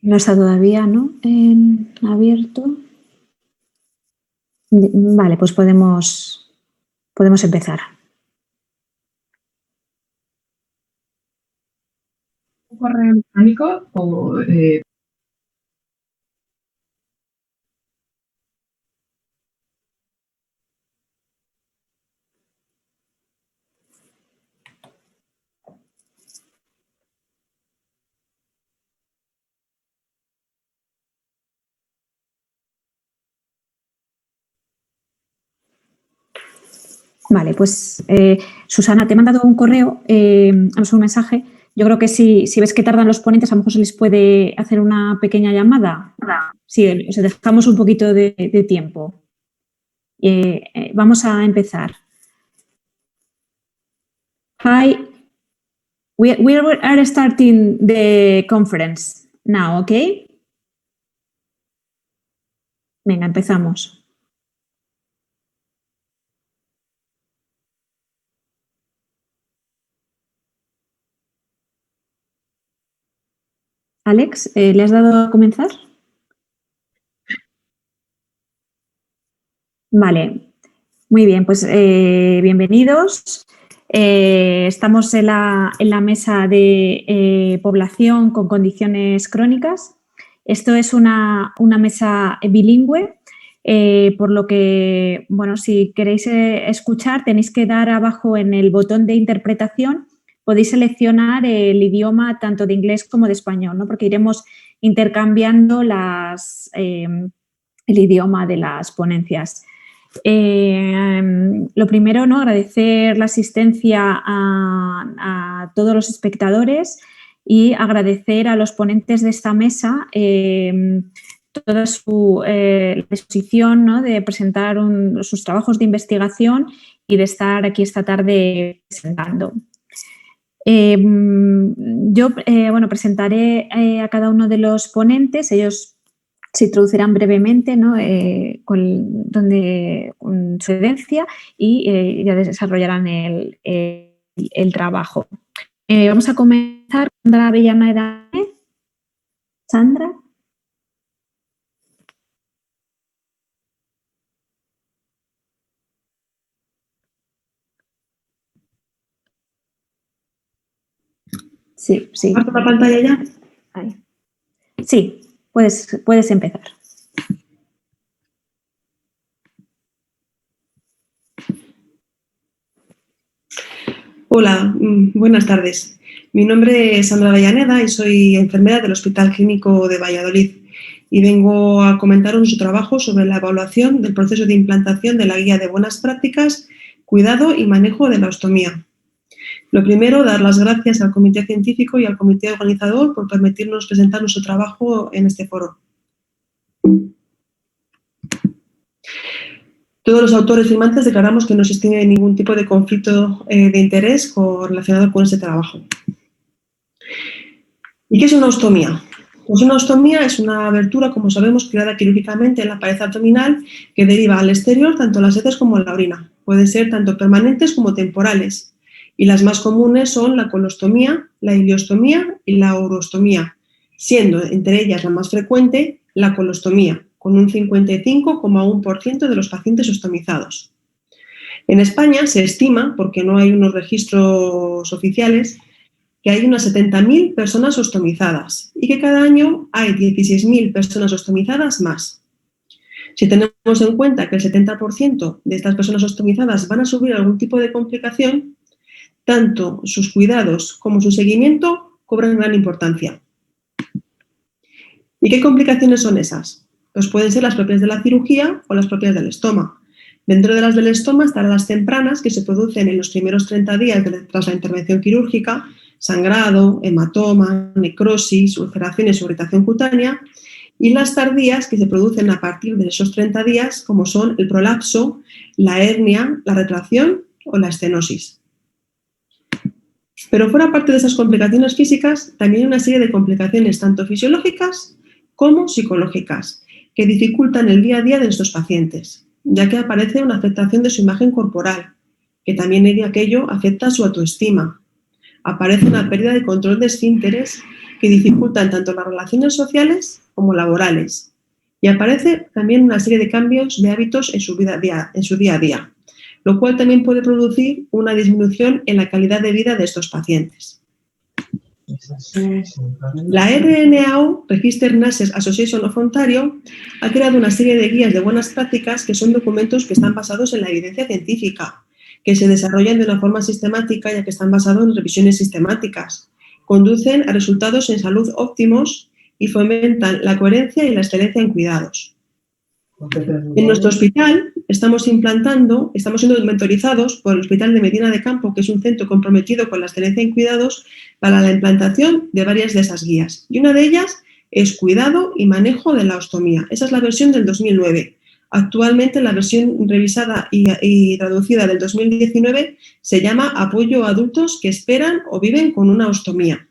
No está todavía, ¿no? Abierto. Vale, pues podemos empezar. Un correo electrónico o Vale, pues Susana, te he mandado un correo, un mensaje. Yo creo que si ves que tardan los ponentes, a lo mejor se les puede hacer una pequeña llamada. Sí, o sea, dejamos un poquito de tiempo. Vamos a empezar. Hi, we are starting the conference now, ¿ok? Venga, empezamos. Alex, ¿le has dado a comenzar? Vale, muy bien, pues bienvenidos. Estamos en la mesa de población con condiciones crónicas. Esto es una mesa bilingüe, por lo que, bueno, si queréis escuchar, tenéis que dar abajo en el botón de interpretación, podéis seleccionar el idioma tanto de inglés como de español, ¿no? Porque iremos intercambiando el idioma de las ponencias. Lo primero, ¿no? Agradecer la asistencia a todos los espectadores y agradecer a los ponentes de esta mesa toda su disposición, ¿no? De presentar sus trabajos de investigación y de estar aquí esta tarde presentando. Yo presentaré a cada uno de los ponentes. Ellos se introducirán brevemente, ¿no? con su evidencia y ya desarrollarán el trabajo. Vamos a comenzar con Sandra Avellaneda. Sandra. Sí. ¿Comparto la pantalla ya? Ahí. Sí, puedes empezar. Hola, buenas tardes. Mi nombre es Sandra Avellaneda y soy enfermera del Hospital Clínico de Valladolid y vengo a comentaros nuestro trabajo sobre la evaluación del proceso de implantación de la Guía de Buenas Prácticas, Cuidado y Manejo de la Ostomía. Lo primero, dar las gracias al Comité Científico y al Comité Organizador por permitirnos presentar nuestro trabajo en este foro. Todos los autores firmantes declaramos que no existe ningún tipo de conflicto de interés relacionado con este trabajo. ¿Y qué es una ostomía? Pues una ostomía es una abertura, como sabemos, creada quirúrgicamente en la pared abdominal que deriva al exterior tanto las heces como la orina. Pueden ser tanto permanentes como temporales. Y las más comunes son la colostomía, la ileostomía y la urostomía, siendo entre ellas la más frecuente la colostomía, con un 55,1% de los pacientes ostomizados. En España se estima, porque no hay unos registros oficiales, que hay unas 70.000 personas ostomizadas y que cada año hay 16.000 personas ostomizadas más. Si tenemos en cuenta que el 70% de estas personas ostomizadas van a sufrir algún tipo de complicación, tanto sus cuidados como su seguimiento cobran gran importancia. ¿Y qué complicaciones son esas? Pues pueden ser las propias de la cirugía o las propias del estoma. Dentro de las del estoma estarán las tempranas, que se producen en los primeros 30 días tras la intervención quirúrgica: sangrado, hematoma, necrosis, ulceraciones o irritación cutánea, y las tardías, que se producen a partir de esos 30 días, como son el prolapso, la hernia, la retracción o la estenosis. Pero fuera parte de esas complicaciones físicas, también hay una serie de complicaciones tanto fisiológicas como psicológicas que dificultan el día a día de nuestros pacientes, ya que aparece una afectación de su imagen corporal, que también aquello afecta a su autoestima. Aparece una pérdida de control de esfínteres que dificultan tanto las relaciones sociales como laborales. Y aparece también una serie de cambios de hábitos en su día a día, lo cual también puede producir una disminución en la calidad de vida de estos pacientes. La RNAO, Register Nurses Association of Ontario, ha creado una serie de guías de buenas prácticas que son documentos que están basados en la evidencia científica, que se desarrollan de una forma sistemática ya que están basados en revisiones sistemáticas, conducen a resultados en salud óptimos y fomentan la coherencia y la excelencia en cuidados. En nuestro hospital estamos siendo mentorizados por el Hospital de Medina de Campo, que es un centro comprometido con la excelencia en cuidados, para la implantación de varias de esas guías. Y una de ellas es cuidado y manejo de la ostomía. Esa es la versión del 2009. Actualmente la versión revisada y traducida del 2019 se llama Apoyo a adultos que esperan o viven con una ostomía.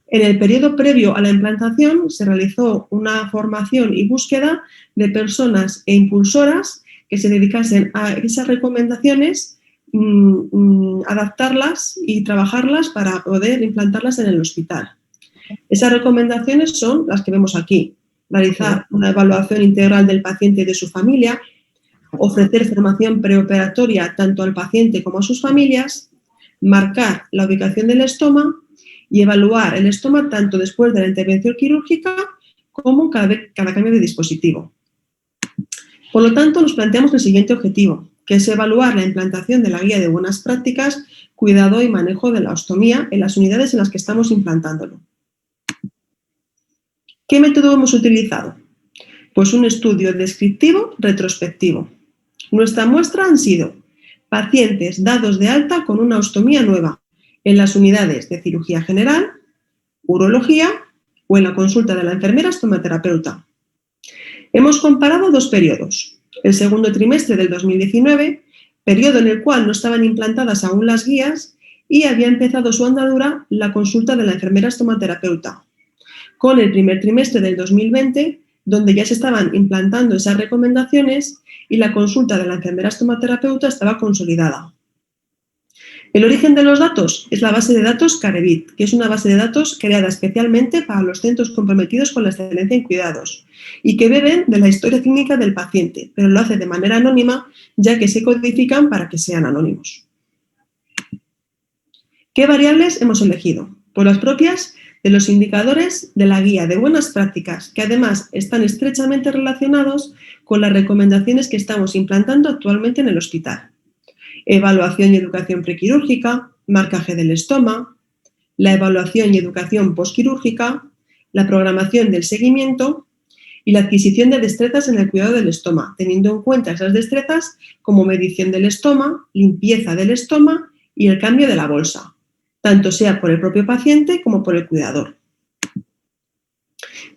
En el periodo previo a la implantación se realizó una formación y búsqueda de personas e impulsoras que se dedicasen a esas recomendaciones, adaptarlas y trabajarlas para poder implantarlas en el hospital. Esas recomendaciones son las que vemos aquí: realizar una evaluación integral del paciente y de su familia, ofrecer formación preoperatoria tanto al paciente como a sus familias, marcar la ubicación del estoma y evaluar el estoma tanto después de la intervención quirúrgica como cada cambio de dispositivo. Por lo tanto, nos planteamos el siguiente objetivo, que es evaluar la implantación de la guía de buenas prácticas, cuidado y manejo de la ostomía en las unidades en las que estamos implantándolo. ¿Qué método hemos utilizado? Pues un estudio descriptivo retrospectivo. Nuestra muestra han sido pacientes dados de alta con una ostomía nueva en las unidades de cirugía general, urología o en la consulta de la enfermera estomaterapeuta. Hemos comparado dos periodos: el segundo trimestre del 2019, periodo en el cual no estaban implantadas aún las guías y había empezado su andadura la consulta de la enfermera estomaterapeuta, con el primer trimestre del 2020, donde ya se estaban implantando esas recomendaciones y la consulta de la enfermera estomaterapeuta estaba consolidada. El origen de los datos es la base de datos Carebit, que es una base de datos creada especialmente para los centros comprometidos con la excelencia en cuidados y que beben de la historia clínica del paciente, pero lo hace de manera anónima, ya que se codifican para que sean anónimos. ¿Qué variables hemos elegido? Pues las propias de los indicadores de la guía de buenas prácticas, que además están estrechamente relacionados con las recomendaciones que estamos implantando actualmente en el hospital. Evaluación y educación prequirúrgica, marcaje del estoma, la evaluación y educación postquirúrgica, la programación del seguimiento y la adquisición de destrezas en el cuidado del estoma, teniendo en cuenta esas destrezas como medición del estoma, limpieza del estoma y el cambio de la bolsa, tanto sea por el propio paciente como por el cuidador.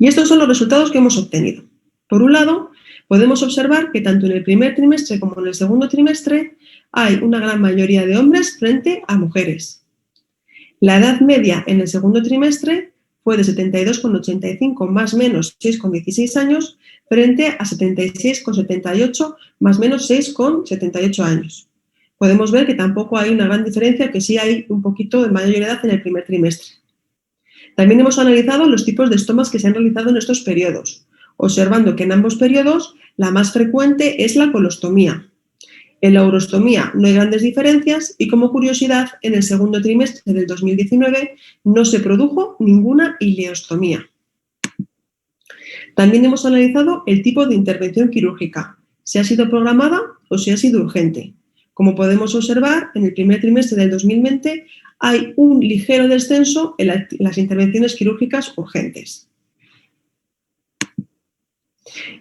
Y estos son los resultados que hemos obtenido. Por un lado, podemos observar que tanto en el primer trimestre como en el segundo trimestre hay una gran mayoría de hombres frente a mujeres. La edad media en el segundo trimestre fue de 72,85 más menos 6,16 años frente a 76,78 más menos 6,78 años. Podemos ver que tampoco hay una gran diferencia, que sí hay un poquito de mayor edad en el primer trimestre. También hemos analizado los tipos de estomas que se han realizado en estos periodos, observando que en ambos periodos la más frecuente es la colostomía. En la urostomía no hay grandes diferencias y, como curiosidad, en el segundo trimestre del 2019 no se produjo ninguna ileostomía. También hemos analizado el tipo de intervención quirúrgica, si ha sido programada o si ha sido urgente. Como podemos observar, en el primer trimestre del 2020 hay un ligero descenso en las intervenciones quirúrgicas urgentes.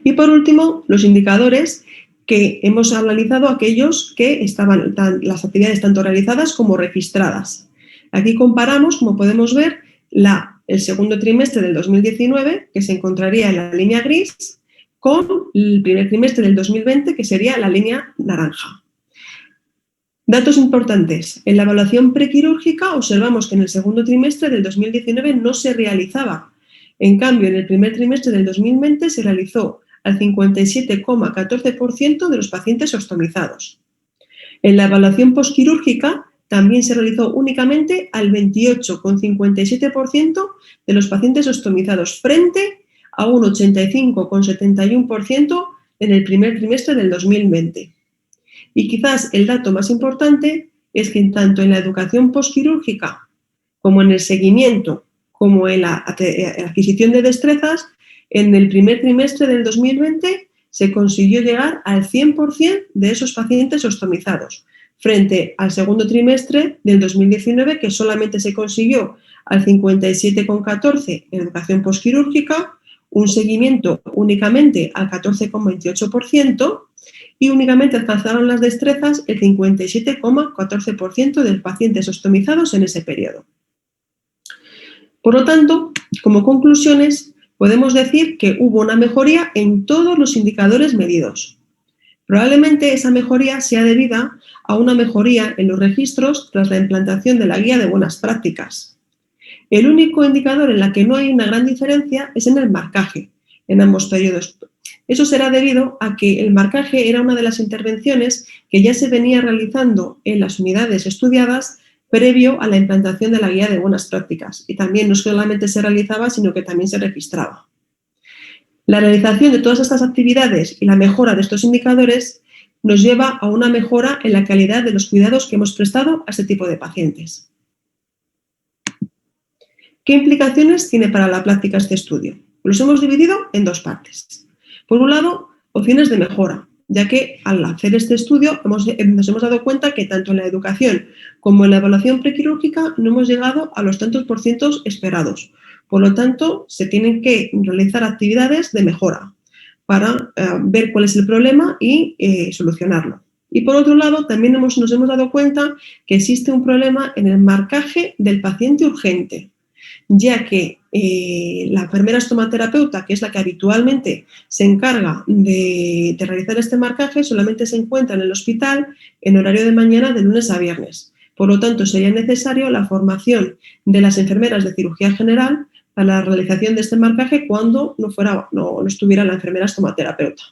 Y por último, los indicadores que hemos analizado, aquellos que estaban las actividades tanto realizadas como registradas. Aquí comparamos, como podemos ver, el segundo trimestre del 2019, que se encontraría en la línea gris, con el primer trimestre del 2020, que sería la línea naranja. Datos importantes. En la evaluación prequirúrgica observamos que en el segundo trimestre del 2019 no se realizaba. En cambio, en el primer trimestre del 2020 se realizó al 57,14% de los pacientes ostomizados. En la evaluación postquirúrgica también se realizó únicamente al 28,57% de los pacientes ostomizados, frente a un 85,71% en el primer trimestre del 2020. Y quizás el dato más importante es que tanto en la educación postquirúrgica como en el seguimiento, como en la adquisición de destrezas, en el primer trimestre del 2020 se consiguió llegar al 100% de esos pacientes ostomizados, frente al segundo trimestre del 2019, que solamente se consiguió al 57,14% en educación postquirúrgica, un seguimiento únicamente al 14,28% y únicamente alcanzaron las destrezas el 57,14% de los pacientes ostomizados en ese periodo. Por lo tanto, como conclusiones, podemos decir que hubo una mejoría en todos los indicadores medidos. Probablemente esa mejoría sea debida a una mejoría en los registros tras la implantación de la guía de buenas prácticas. El único indicador en la que no hay una gran diferencia es en el marcaje, en ambos periodos. Eso será debido a que el marcaje era una de las intervenciones que ya se venía realizando en las unidades estudiadas previo a la implantación de la guía de buenas prácticas. Y también no solamente se realizaba, sino que también se registraba. La realización de todas estas actividades y la mejora de estos indicadores nos lleva a una mejora en la calidad de los cuidados que hemos prestado a este tipo de pacientes. ¿Qué implicaciones tiene para la práctica este estudio? Los hemos dividido en dos partes. Por un lado, opciones de mejora, ya que al hacer este estudio nos hemos dado cuenta que tanto en la educación como en la evaluación prequirúrgica no hemos llegado a los tantos % esperados. Por lo tanto, se tienen que realizar actividades de mejora para ver cuál es el problema y solucionarlo. Y por otro lado, también nos hemos dado cuenta que existe un problema en el marcaje del paciente urgente, ya que la enfermera estomaterapeuta, que es la que habitualmente se encarga de realizar este marcaje, solamente se encuentra en el hospital en horario de mañana de lunes a viernes. Por lo tanto, sería necesario la formación de las enfermeras de cirugía general para la realización de este marcaje cuando no estuviera la enfermera estomaterapeuta.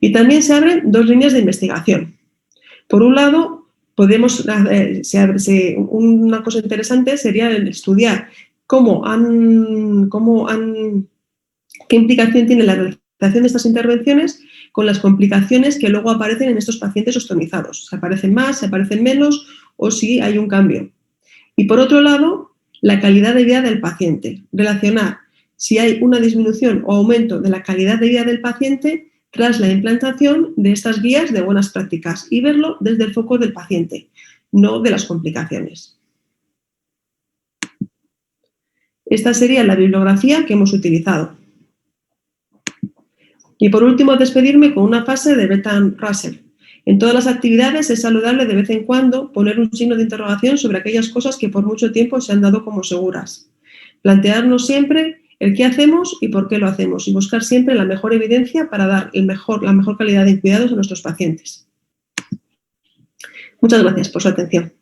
Y también se abren dos líneas de investigación. Por un lado, una cosa interesante sería el estudiar qué implicación tiene la realización de estas intervenciones con las complicaciones que luego aparecen en estos pacientes ostomizados. ¿Se aparecen más, se aparecen menos o si hay un cambio? Y por otro lado, la calidad de vida del paciente. Relacionar si hay una disminución o aumento de la calidad de vida del paciente tras la implantación de estas guías de buenas prácticas y verlo desde el foco del paciente, no de las complicaciones. Esta sería la bibliografía que hemos utilizado. Y por último, despedirme con una frase de Bertrand Russell. En todas las actividades es saludable de vez en cuando poner un signo de interrogación sobre aquellas cosas que por mucho tiempo se han dado como seguras. Plantearnos siempre el qué hacemos y por qué lo hacemos y buscar siempre la mejor evidencia para dar la mejor calidad de cuidados a nuestros pacientes. Muchas gracias por su atención.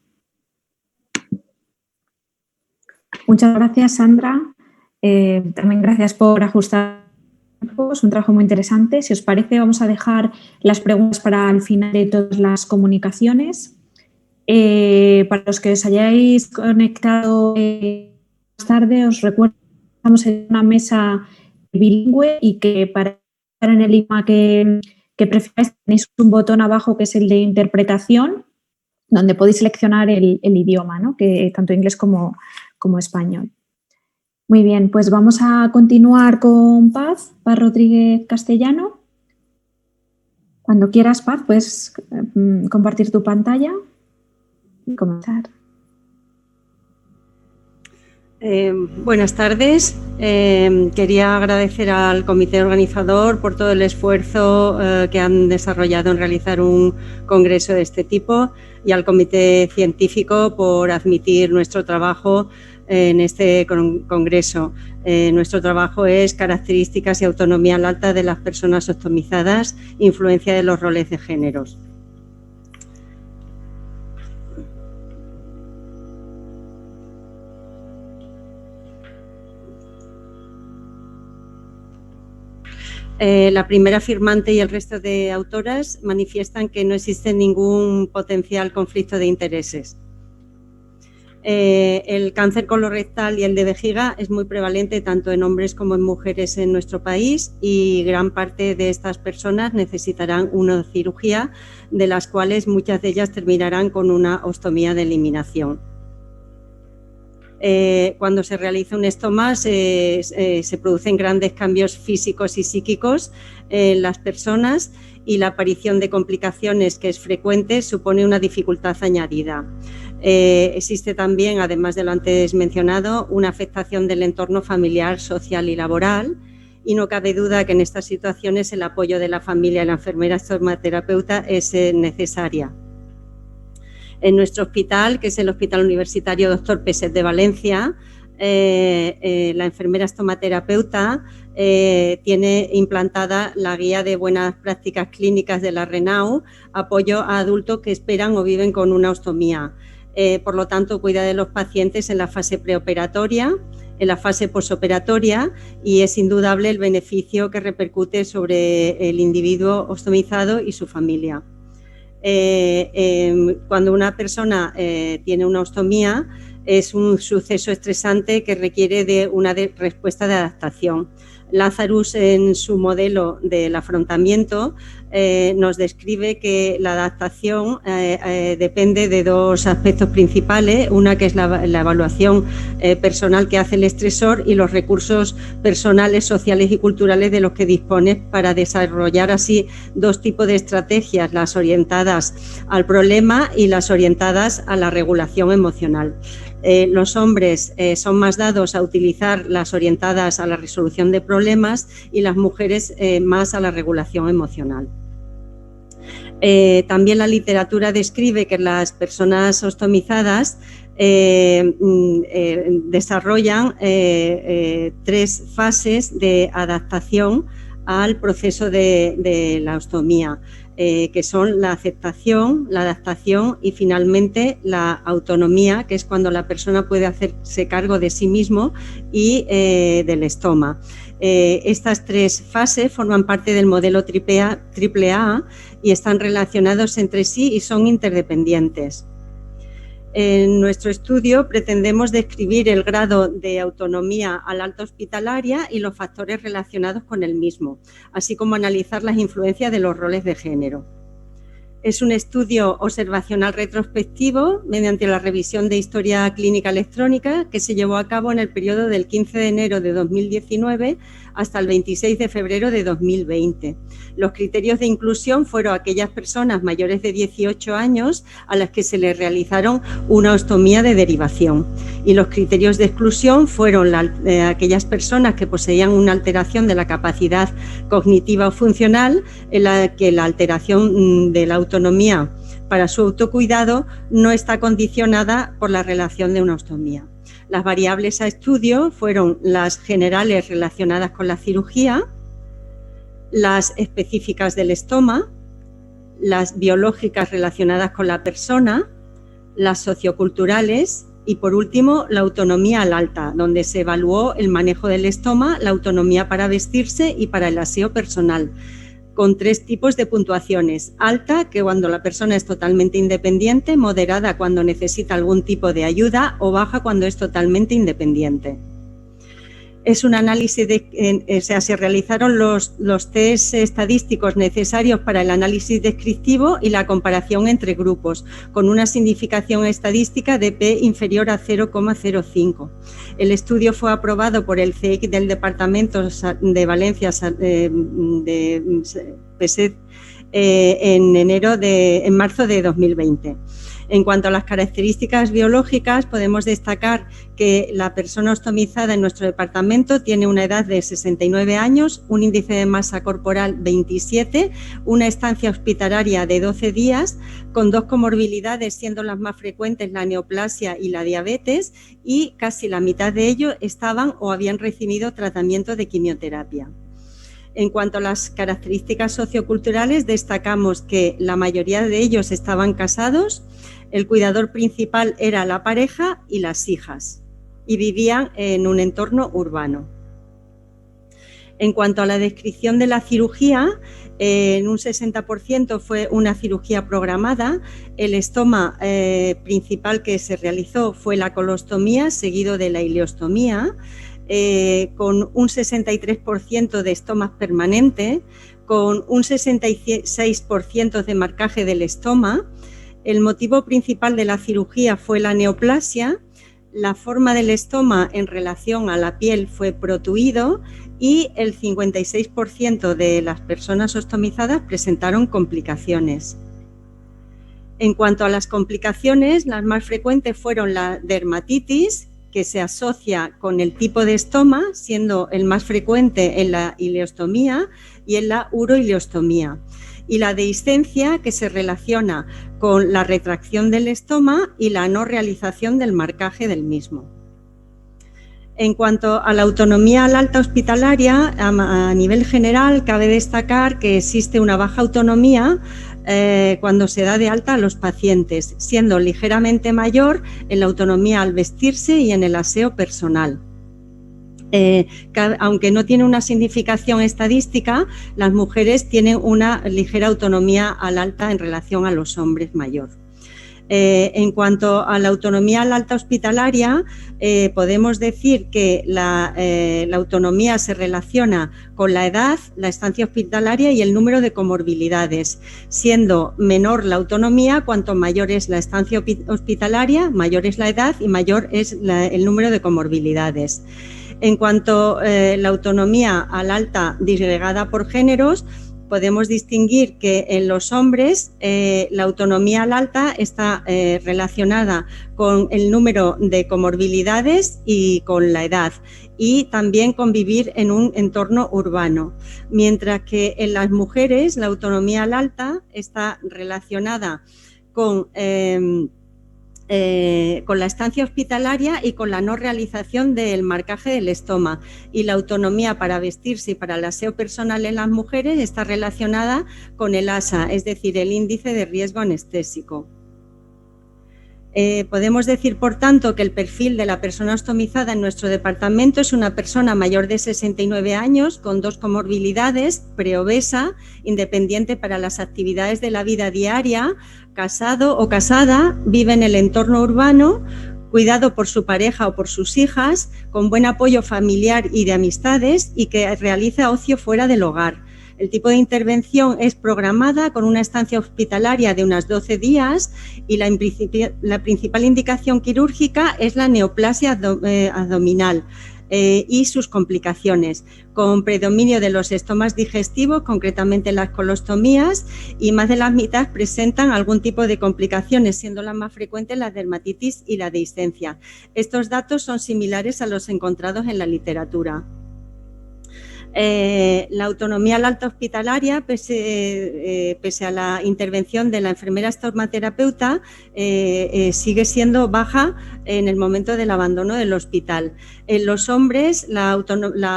Muchas gracias, Sandra. También gracias por ajustar. Es un trabajo muy interesante. Si os parece, vamos a dejar las preguntas para el final de todas las comunicaciones. Para los que os hayáis conectado más tarde, os recuerdo que estamos en una mesa bilingüe y que para estar en el idioma que prefiráis tenéis un botón abajo que es el de interpretación, donde podéis seleccionar el idioma, ¿no? Que tanto inglés como español. Muy bien, pues vamos a continuar con Paz Rodríguez Castellano. Cuando quieras, Paz, puedes compartir tu pantalla y comenzar. Buenas tardes. Quería agradecer al comité organizador por todo el esfuerzo que han desarrollado en realizar un congreso de este tipo y al comité científico por admitir nuestro trabajo en este congreso. Nuestro trabajo es características y autonomía al alta de las personas ostomizadas, influencia de los roles de géneros. La primera firmante y el resto de autoras manifiestan que no existe ningún potencial conflicto de intereses. El cáncer colorectal y el de vejiga es muy prevalente tanto en hombres como en mujeres en nuestro país y gran parte de estas personas necesitarán una cirugía, de las cuales muchas de ellas terminarán con una ostomía de eliminación. Cuando se realiza un estoma se producen grandes cambios físicos y psíquicos en las personas y la aparición de complicaciones, que es frecuente, supone una dificultad añadida. Existe también, además de lo antes mencionado, una afectación del entorno familiar, social y laboral, y no cabe duda que en estas situaciones el apoyo de la familia y la enfermera estomaterapeuta es necesaria. En nuestro hospital, que es el Hospital Universitario Dr. Peset de Valencia, la enfermera estomaterapeuta tiene implantada la guía de buenas prácticas clínicas de la RENAU, apoyo a adultos que esperan o viven con una ostomía. Por lo tanto, cuida de los pacientes en la fase preoperatoria, en la fase posoperatoria, y es indudable el beneficio que repercute sobre el individuo ostomizado y su familia. Cuando una persona tiene una ostomía, es un suceso estresante que requiere de una respuesta de adaptación. Lazarus, en su modelo del afrontamiento, nos describe que la adaptación depende de dos aspectos principales, una que es la evaluación personal que hace el estresor y los recursos personales, sociales y culturales de los que dispone para desarrollar así dos tipos de estrategias, las orientadas al problema y las orientadas a la regulación emocional. Los hombres son más dados a utilizar las orientadas a la resolución de problemas y las mujeres más a la regulación emocional. También la literatura describe que las personas ostomizadas desarrollan 3 fases de adaptación al proceso de la ostomía, que son la aceptación, la adaptación y finalmente la autonomía, que es cuando la persona puede hacerse cargo de sí mismo y del estoma. Estas 3 fases forman parte del modelo AAA y están relacionados entre sí y son interdependientes. En nuestro estudio pretendemos describir el grado de autonomía al alta hospitalaria y los factores relacionados con el mismo, así como analizar las influencias de los roles de género. Es un estudio observacional retrospectivo mediante la revisión de historia clínica electrónica que se llevó a cabo en el periodo del 15 de enero de 2019 hasta el 26 de febrero de 2020. Los criterios de inclusión fueron aquellas personas mayores de 18 años a las que se les realizaron una ostomía de derivación. Y los criterios de exclusión fueron aquellas personas que poseían una alteración de la capacidad cognitiva o funcional, en la que la alteración de la autonomía para su autocuidado no está condicionada por la relación de una ostomía. Las variables a estudio fueron las generales relacionadas con la cirugía, las específicas del estoma, las biológicas relacionadas con la persona, las socioculturales y, por último, la autonomía al alta, donde se evaluó el manejo del estoma, la autonomía para vestirse y para el aseo personal, con 3 tipos de puntuaciones: alta, que cuando la persona es totalmente independiente; moderada, cuando necesita algún tipo de ayuda; o baja, cuando es totalmente independiente. Es un análisis se realizaron los test estadísticos necesarios para el análisis descriptivo y la comparación entre grupos, con una significación estadística de P inferior a 0,05. El estudio fue aprobado por el CEIC del Departamento de Valencia de Peset en marzo de 2020. En cuanto a las características biológicas, podemos destacar que la persona ostomizada en nuestro departamento tiene una edad de 69 años, un índice de masa corporal 27, una estancia hospitalaria de 12 días, con 2 comorbilidades, siendo las más frecuentes la neoplasia y la diabetes, y casi la mitad de ellos estaban o habían recibido tratamiento de quimioterapia. En cuanto a las características socioculturales, destacamos que la mayoría de ellos estaban casados, el cuidador principal era la pareja y las hijas, y vivían en un entorno urbano. En cuanto a la descripción de la cirugía, en un 60% fue una cirugía programada. El estoma principal que se realizó fue la colostomía, seguido de la ileostomía, con un 63% de estomas permanente, con un 66% de marcaje del estoma. El motivo principal de la cirugía fue la neoplasia. La forma del estoma en relación a la piel fue protuido y el 56% de las personas ostomizadas presentaron complicaciones. En cuanto a las complicaciones, las más frecuentes fueron la dermatitis, que se asocia con el tipo de estoma, siendo el más frecuente en la ileostomía y en la uroileostomía, y la dehiscencia, que se relaciona con la retracción del estoma y la no realización del marcaje del mismo. En cuanto a la autonomía al alta hospitalaria, a nivel general cabe destacar que existe una baja autonomía cuando se da de alta a los pacientes, siendo ligeramente mayor en la autonomía al vestirse y en el aseo personal. Aunque no tiene una significación estadística, las mujeres tienen una ligera autonomía al alta en relación a los hombres mayor. En cuanto a la autonomía al alta hospitalaria, podemos decir que la autonomía se relaciona con la edad, la estancia hospitalaria y el número de comorbilidades, siendo menor la autonomía cuanto mayor es la estancia hospitalaria, mayor es la edad y mayor es el número de comorbilidades. En cuanto a la autonomía al alta disgregada por géneros, podemos distinguir que en los hombres la autonomía al alta está relacionada con el número de comorbilidades y con la edad, y también con vivir en un entorno urbano, mientras que en las mujeres la autonomía al alta está relacionada con la estancia hospitalaria y con la no realización del marcaje del estoma, y la autonomía para vestirse y para el aseo personal en las mujeres está relacionada con el ASA, es decir, el índice de riesgo anestésico. Podemos decir, por tanto, que el perfil de la persona ostomizada en nuestro departamento es una persona mayor de 69 años con 2 comorbilidades, preobesa, independiente para las actividades de la vida diaria, casado o casada, vive en el entorno urbano, cuidado por su pareja o por sus hijas, con buen apoyo familiar y de amistades, y que realiza ocio fuera del hogar. El tipo de intervención es programada con una estancia hospitalaria de unos 12 días y la principal indicación quirúrgica es la neoplasia abdominal y sus complicaciones, con predominio de los estomas digestivos, concretamente las colostomías, y más de la mitad presentan algún tipo de complicaciones, siendo las más frecuentes la dermatitis y la dehiscencia. Estos datos son similares a los encontrados en la literatura. La autonomía al alta hospitalaria, pese a la intervención de la enfermera estomaterapeuta, sigue siendo baja en el momento del abandono del hospital. En los hombres la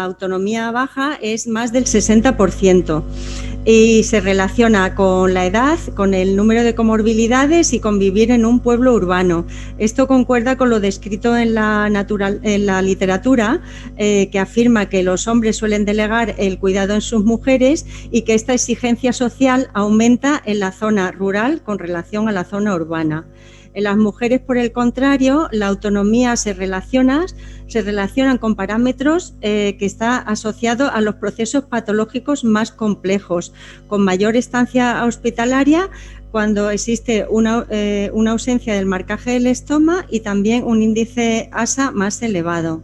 autonomía baja es más del 60%. Y se relaciona con la edad, con el número de comorbilidades y con vivir en un pueblo urbano. Esto concuerda con lo descrito en la literatura, que afirma que los hombres suelen delegar el cuidado en sus mujeres y que esta exigencia social aumenta en la zona rural con relación a la zona urbana. En las mujeres, por el contrario, la autonomía se relacionan con parámetros que está asociado a los procesos patológicos más complejos, con mayor estancia hospitalaria cuando existe una ausencia del marcaje del estoma y también un índice ASA más elevado.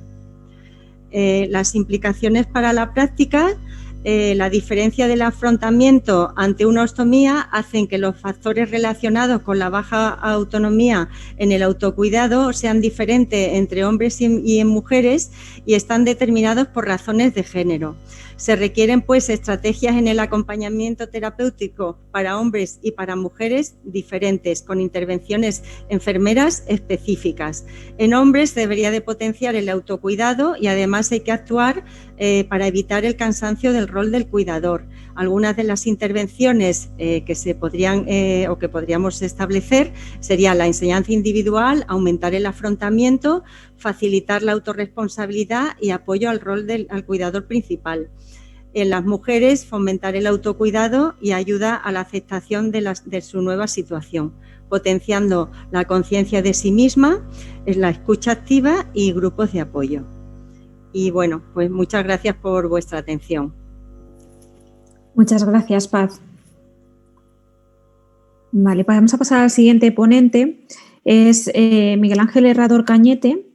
Las implicaciones para la práctica. La diferencia del afrontamiento ante una ostomía hacen que los factores relacionados con la baja autonomía en el autocuidado sean diferentes entre hombres y en mujeres y están determinados por razones de género. Se requieren, pues, estrategias en el acompañamiento terapéutico para hombres y para mujeres diferentes, con intervenciones enfermeras específicas. En hombres debería de potenciar el autocuidado y además hay que actuar para evitar el cansancio del rol del cuidador. Algunas de las intervenciones que se podrían o que podríamos establecer sería la enseñanza individual, aumentar el afrontamiento, facilitar la autorresponsabilidad y apoyo al rol al cuidador principal. en las mujeres, fomentar el autocuidado y ayuda a la aceptación de su nueva situación, potenciando la conciencia de sí misma, la escucha activa y grupos de apoyo. Y bueno, pues muchas gracias por vuestra atención. Muchas gracias, Paz. Vale, vamos a pasar al siguiente ponente. Es Miguel Ángel Herrador Cañete.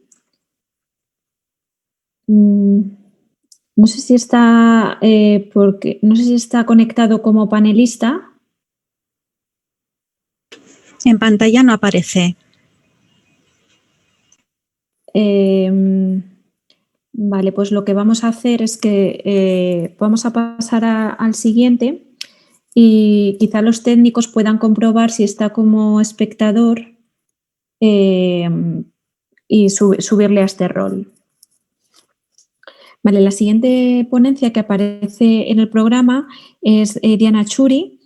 No sé si está no sé si está conectado como panelista. En pantalla no aparece. Vale, pues lo que vamos a hacer es que vamos a pasar al siguiente y quizá los técnicos puedan comprobar si está como espectador y subirle a este rol. Vale, la siguiente ponencia que aparece en el programa es Diana Churi,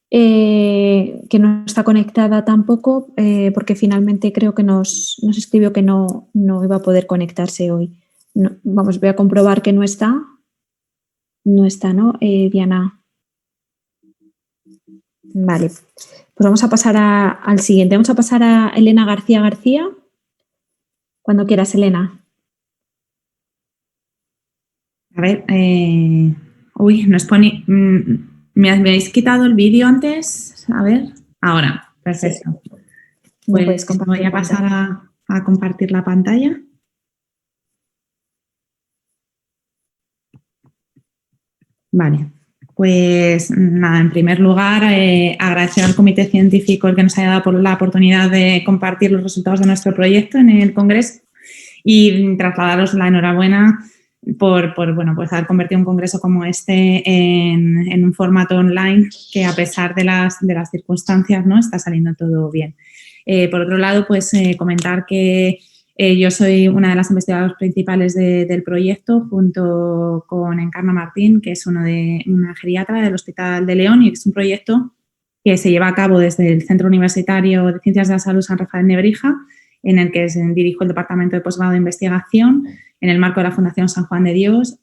que no está conectada tampoco porque finalmente creo que nos escribió que no iba a poder conectarse hoy. No, vamos, voy a comprobar que no está. No está, ¿no, Diana? Vale, pues vamos a pasar al siguiente. Vamos a pasar a Elena García. Cuando quieras, Elena. A ver, nos pone... ¿Me habéis quitado el vídeo antes? A ver, ahora, perfecto. Sí. Pues voy a pasar a compartir la pantalla. Vale, pues nada, en primer lugar, agradecer al Comité Científico el que nos haya dado la oportunidad de compartir los resultados de nuestro proyecto en el Congreso y trasladaros la enhorabuena por haber convertido un congreso como este en un formato online que, a pesar de las circunstancias, ¿no?, está saliendo todo bien. Por otro lado, pues comentar que yo soy una de las investigadoras principales del proyecto, junto con Encarna Martín, que es una geriatra del Hospital de León, y es un proyecto que se lleva a cabo desde el Centro Universitario de Ciencias de la Salud San Rafael Nebrija, en el que dirijo el Departamento de Posgrado de Investigación, en el marco de la Fundación San Juan de Dios,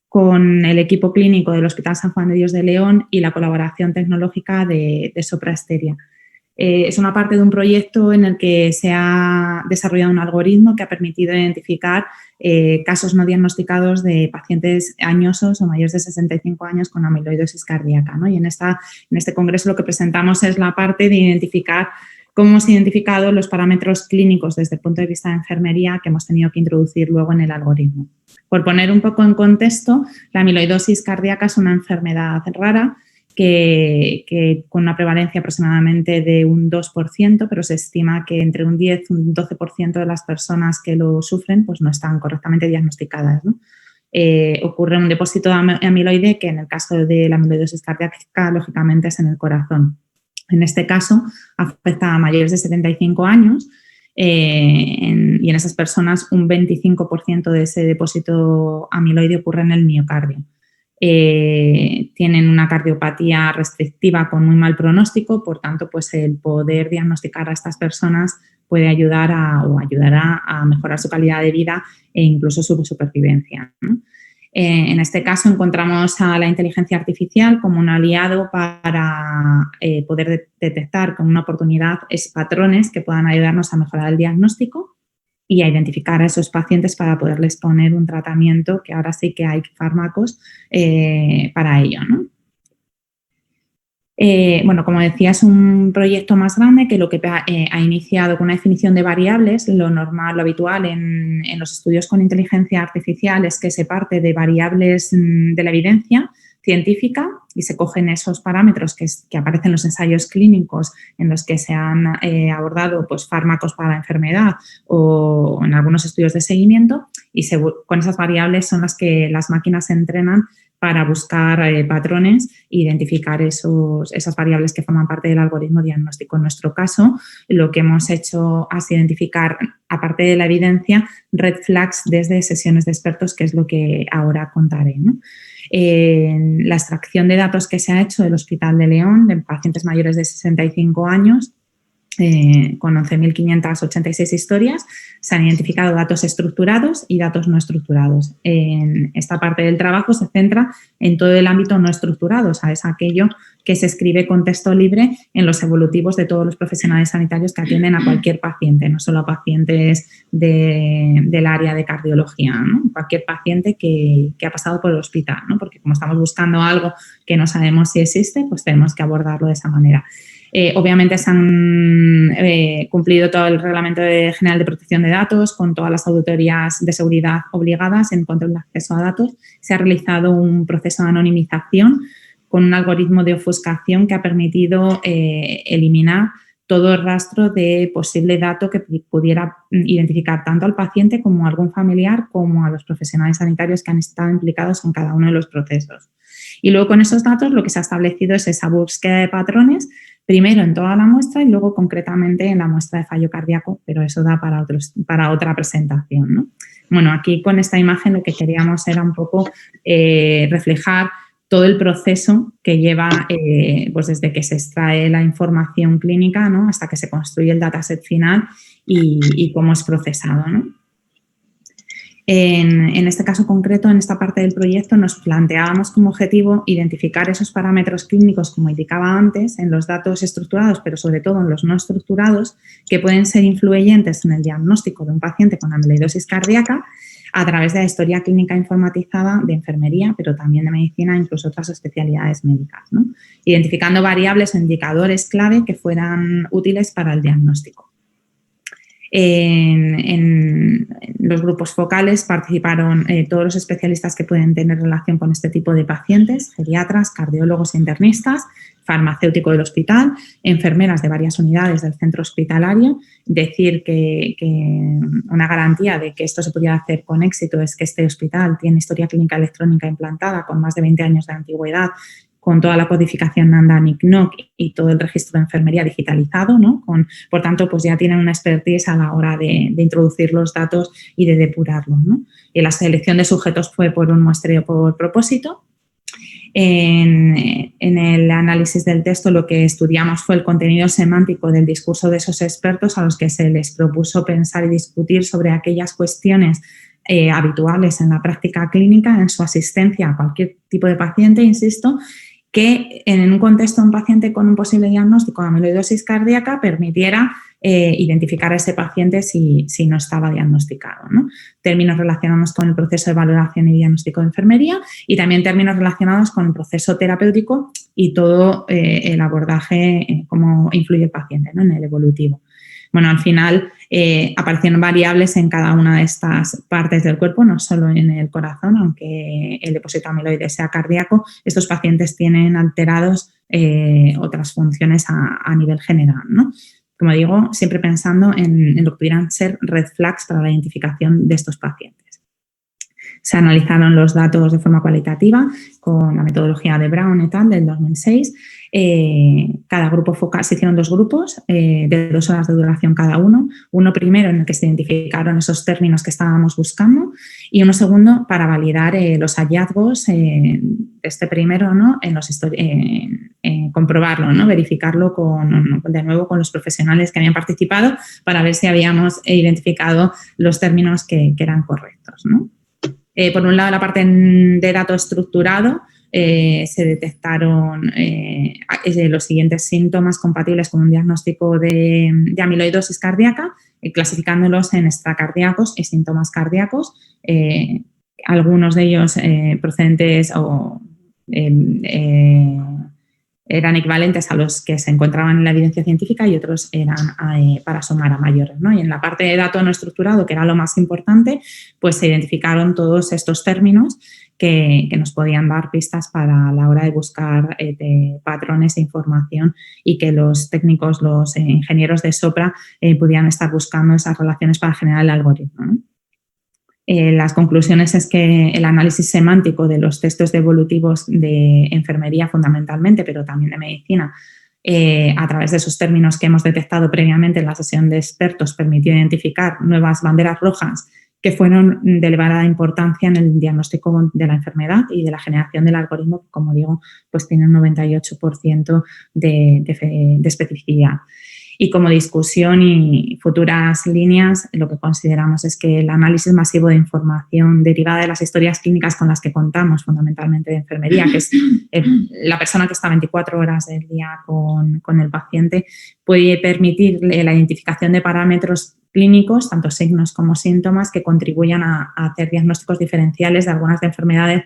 con el equipo clínico del Hospital San Juan de Dios de León y la colaboración tecnológica de Sopra Steria. Es una parte de un proyecto en el que se ha desarrollado un algoritmo que ha permitido identificar casos no diagnosticados de pacientes añosos o mayores de 65 años con amiloidosis cardíaca, ¿no? Y en este congreso lo que presentamos es la parte de identificar cómo hemos identificado los parámetros clínicos desde el punto de vista de enfermería que hemos tenido que introducir luego en el algoritmo. Por poner un poco en contexto, la amiloidosis cardíaca es una enfermedad rara que con una prevalencia aproximadamente de un 2%, pero se estima que entre un 10 y un 12% de las personas que lo sufren pues no están correctamente diagnosticadas, ¿no? Ocurre un depósito de amiloide que, en el caso de la amiloidosis cardíaca, lógicamente es en el corazón. En este caso afecta a mayores de 75 años y en esas personas un 25% de ese depósito amiloide ocurre en el miocardio. Tienen una cardiopatía restrictiva con muy mal pronóstico, por tanto, pues el poder diagnosticar a estas personas puede ayudará a mejorar su calidad de vida e incluso su supervivencia, ¿no? En este caso encontramos a la inteligencia artificial como un aliado para poder detectar con una oportunidad patrones que puedan ayudarnos a mejorar el diagnóstico y a identificar a esos pacientes para poderles poner un tratamiento, que ahora sí que hay fármacos para ello, ¿no? Como decía, es un proyecto más grande que lo que ha iniciado con una definición de variables. Lo normal, lo habitual en los estudios con inteligencia artificial es que se parte de variables de la evidencia científica y se cogen esos parámetros que aparecen en los ensayos clínicos en los que se han abordado pues, fármacos para la enfermedad o en algunos estudios de seguimiento, y con esas variables son las que las máquinas se entrenan para buscar patrones e identificar esas variables que forman parte del algoritmo diagnóstico. En nuestro caso, lo que hemos hecho es identificar, aparte de la evidencia, red flags desde sesiones de expertos, que es lo que ahora contaré, ¿no? La extracción de datos que se ha hecho del Hospital de León, de pacientes mayores de 65 años, con 11.586 historias, se han identificado datos estructurados y datos no estructurados. En esta parte del trabajo se centra en todo el ámbito no estructurado, o sea, es aquello que se escribe con texto libre en los evolutivos de todos los profesionales sanitarios que atienden a cualquier paciente, no solo a pacientes del área de cardiología, ¿no? Cualquier paciente que ha pasado por el hospital, ¿no? Porque como estamos buscando algo que no sabemos si existe, pues tenemos que abordarlo de esa manera. Obviamente se han cumplido todo el Reglamento General de Protección de Datos con todas las auditorías de seguridad obligadas en control de acceso a datos. Se ha realizado un proceso de anonimización con un algoritmo de ofuscación que ha permitido eliminar todo el rastro de posible dato que pudiera identificar tanto al paciente como a algún familiar como a los profesionales sanitarios que han estado implicados en cada uno de los procesos. Y luego con esos datos lo que se ha establecido es esa búsqueda de patrones, primero en toda la muestra y luego concretamente en la muestra de fallo cardíaco, pero eso da para otra presentación, ¿no? Bueno, aquí con esta imagen lo que queríamos era un poco reflejar todo el proceso que lleva pues desde que se extrae la información clínica, ¿no? Hasta que se construye el dataset final y cómo es procesado, ¿no? En este caso concreto, en esta parte del proyecto, nos planteábamos como objetivo identificar esos parámetros clínicos, como indicaba antes, en los datos estructurados, pero sobre todo en los no estructurados, que pueden ser influyentes en el diagnóstico de un paciente con amiloidosis cardíaca a través de la historia clínica informatizada de enfermería, pero también de medicina, incluso otras especialidades médicas, ¿no? Identificando variables o indicadores clave que fueran útiles para el diagnóstico. En los grupos focales participaron todos los especialistas que pueden tener relación con este tipo de pacientes, geriatras, cardiólogos e internistas, farmacéutico del hospital, enfermeras de varias unidades del centro hospitalario. Decir que una garantía de que esto se pudiera hacer con éxito es que este hospital tiene historia clínica electrónica implantada con más de 20 años de antigüedad, con toda la codificación NANDA-NIC-NOC y todo el registro de enfermería digitalizado, ¿no? Por tanto, pues ya tienen una expertise a la hora de introducir los datos y de depurarlos, ¿no? Y la selección de sujetos fue por un muestreo por propósito. En el análisis del texto lo que estudiamos fue el contenido semántico del discurso de esos expertos a los que se les propuso pensar y discutir sobre aquellas cuestiones habituales en la práctica clínica, en su asistencia a cualquier tipo de paciente, insisto, que en un contexto de un paciente con un posible diagnóstico de amiloidosis cardíaca permitiera identificar a ese paciente si no estaba diagnosticado, ¿no? Términos relacionados con el proceso de valoración y diagnóstico de enfermería y también términos relacionados con el proceso terapéutico y todo el abordaje, cómo influye el paciente, ¿no? En el evolutivo. Bueno, al final aparecieron variables en cada una de estas partes del cuerpo, no solo en el corazón, aunque el depósito amiloide sea cardíaco, estos pacientes tienen alterados otras funciones a nivel general, ¿no? Como digo, siempre pensando en lo que pudieran ser red flags para la identificación de estos pacientes. Se analizaron los datos de forma cualitativa con la metodología de Brown et al. Del 2006. Cada grupo focal, se hicieron 2 grupos de 2 horas de duración cada uno. Uno primero en el que se identificaron esos términos que estábamos buscando y uno segundo para validar los hallazgos de este primero, ¿no? Comprobarlo, ¿no? Verificarlo de nuevo con los profesionales que habían participado para ver si habíamos identificado los términos que eran correctos, ¿no? Por un lado, la parte de dato estructurado, se detectaron los siguientes síntomas compatibles con un diagnóstico de amiloidosis cardíaca, clasificándolos en extracardíacos y síntomas cardíacos, algunos de ellos procedentes o eran equivalentes a los que se encontraban en la evidencia científica y otros eran para sumar a mayores, ¿no? Y en la parte de dato no estructurado, que era lo más importante, pues se identificaron todos estos términos que nos podían dar pistas para la hora de buscar patrones de información y que los técnicos, los ingenieros de Sopra pudieran estar buscando esas relaciones para generar el algoritmo, ¿no? Las conclusiones es que el análisis semántico de los textos evolutivos de enfermería fundamentalmente, pero también de medicina, a través de esos términos que hemos detectado previamente en la sesión de expertos, permitió identificar nuevas banderas rojas que fueron de elevada importancia en el diagnóstico de la enfermedad y de la generación del algoritmo, que, como digo, pues tiene un 98% de especificidad. Y como discusión y futuras líneas, lo que consideramos es que el análisis masivo de información derivada de las historias clínicas con las que contamos, fundamentalmente de enfermería, que es la persona que está 24 horas del día con el paciente, puede permitir la identificación de parámetros clínicos, tanto signos como síntomas, que contribuyan a hacer diagnósticos diferenciales de algunas de enfermedades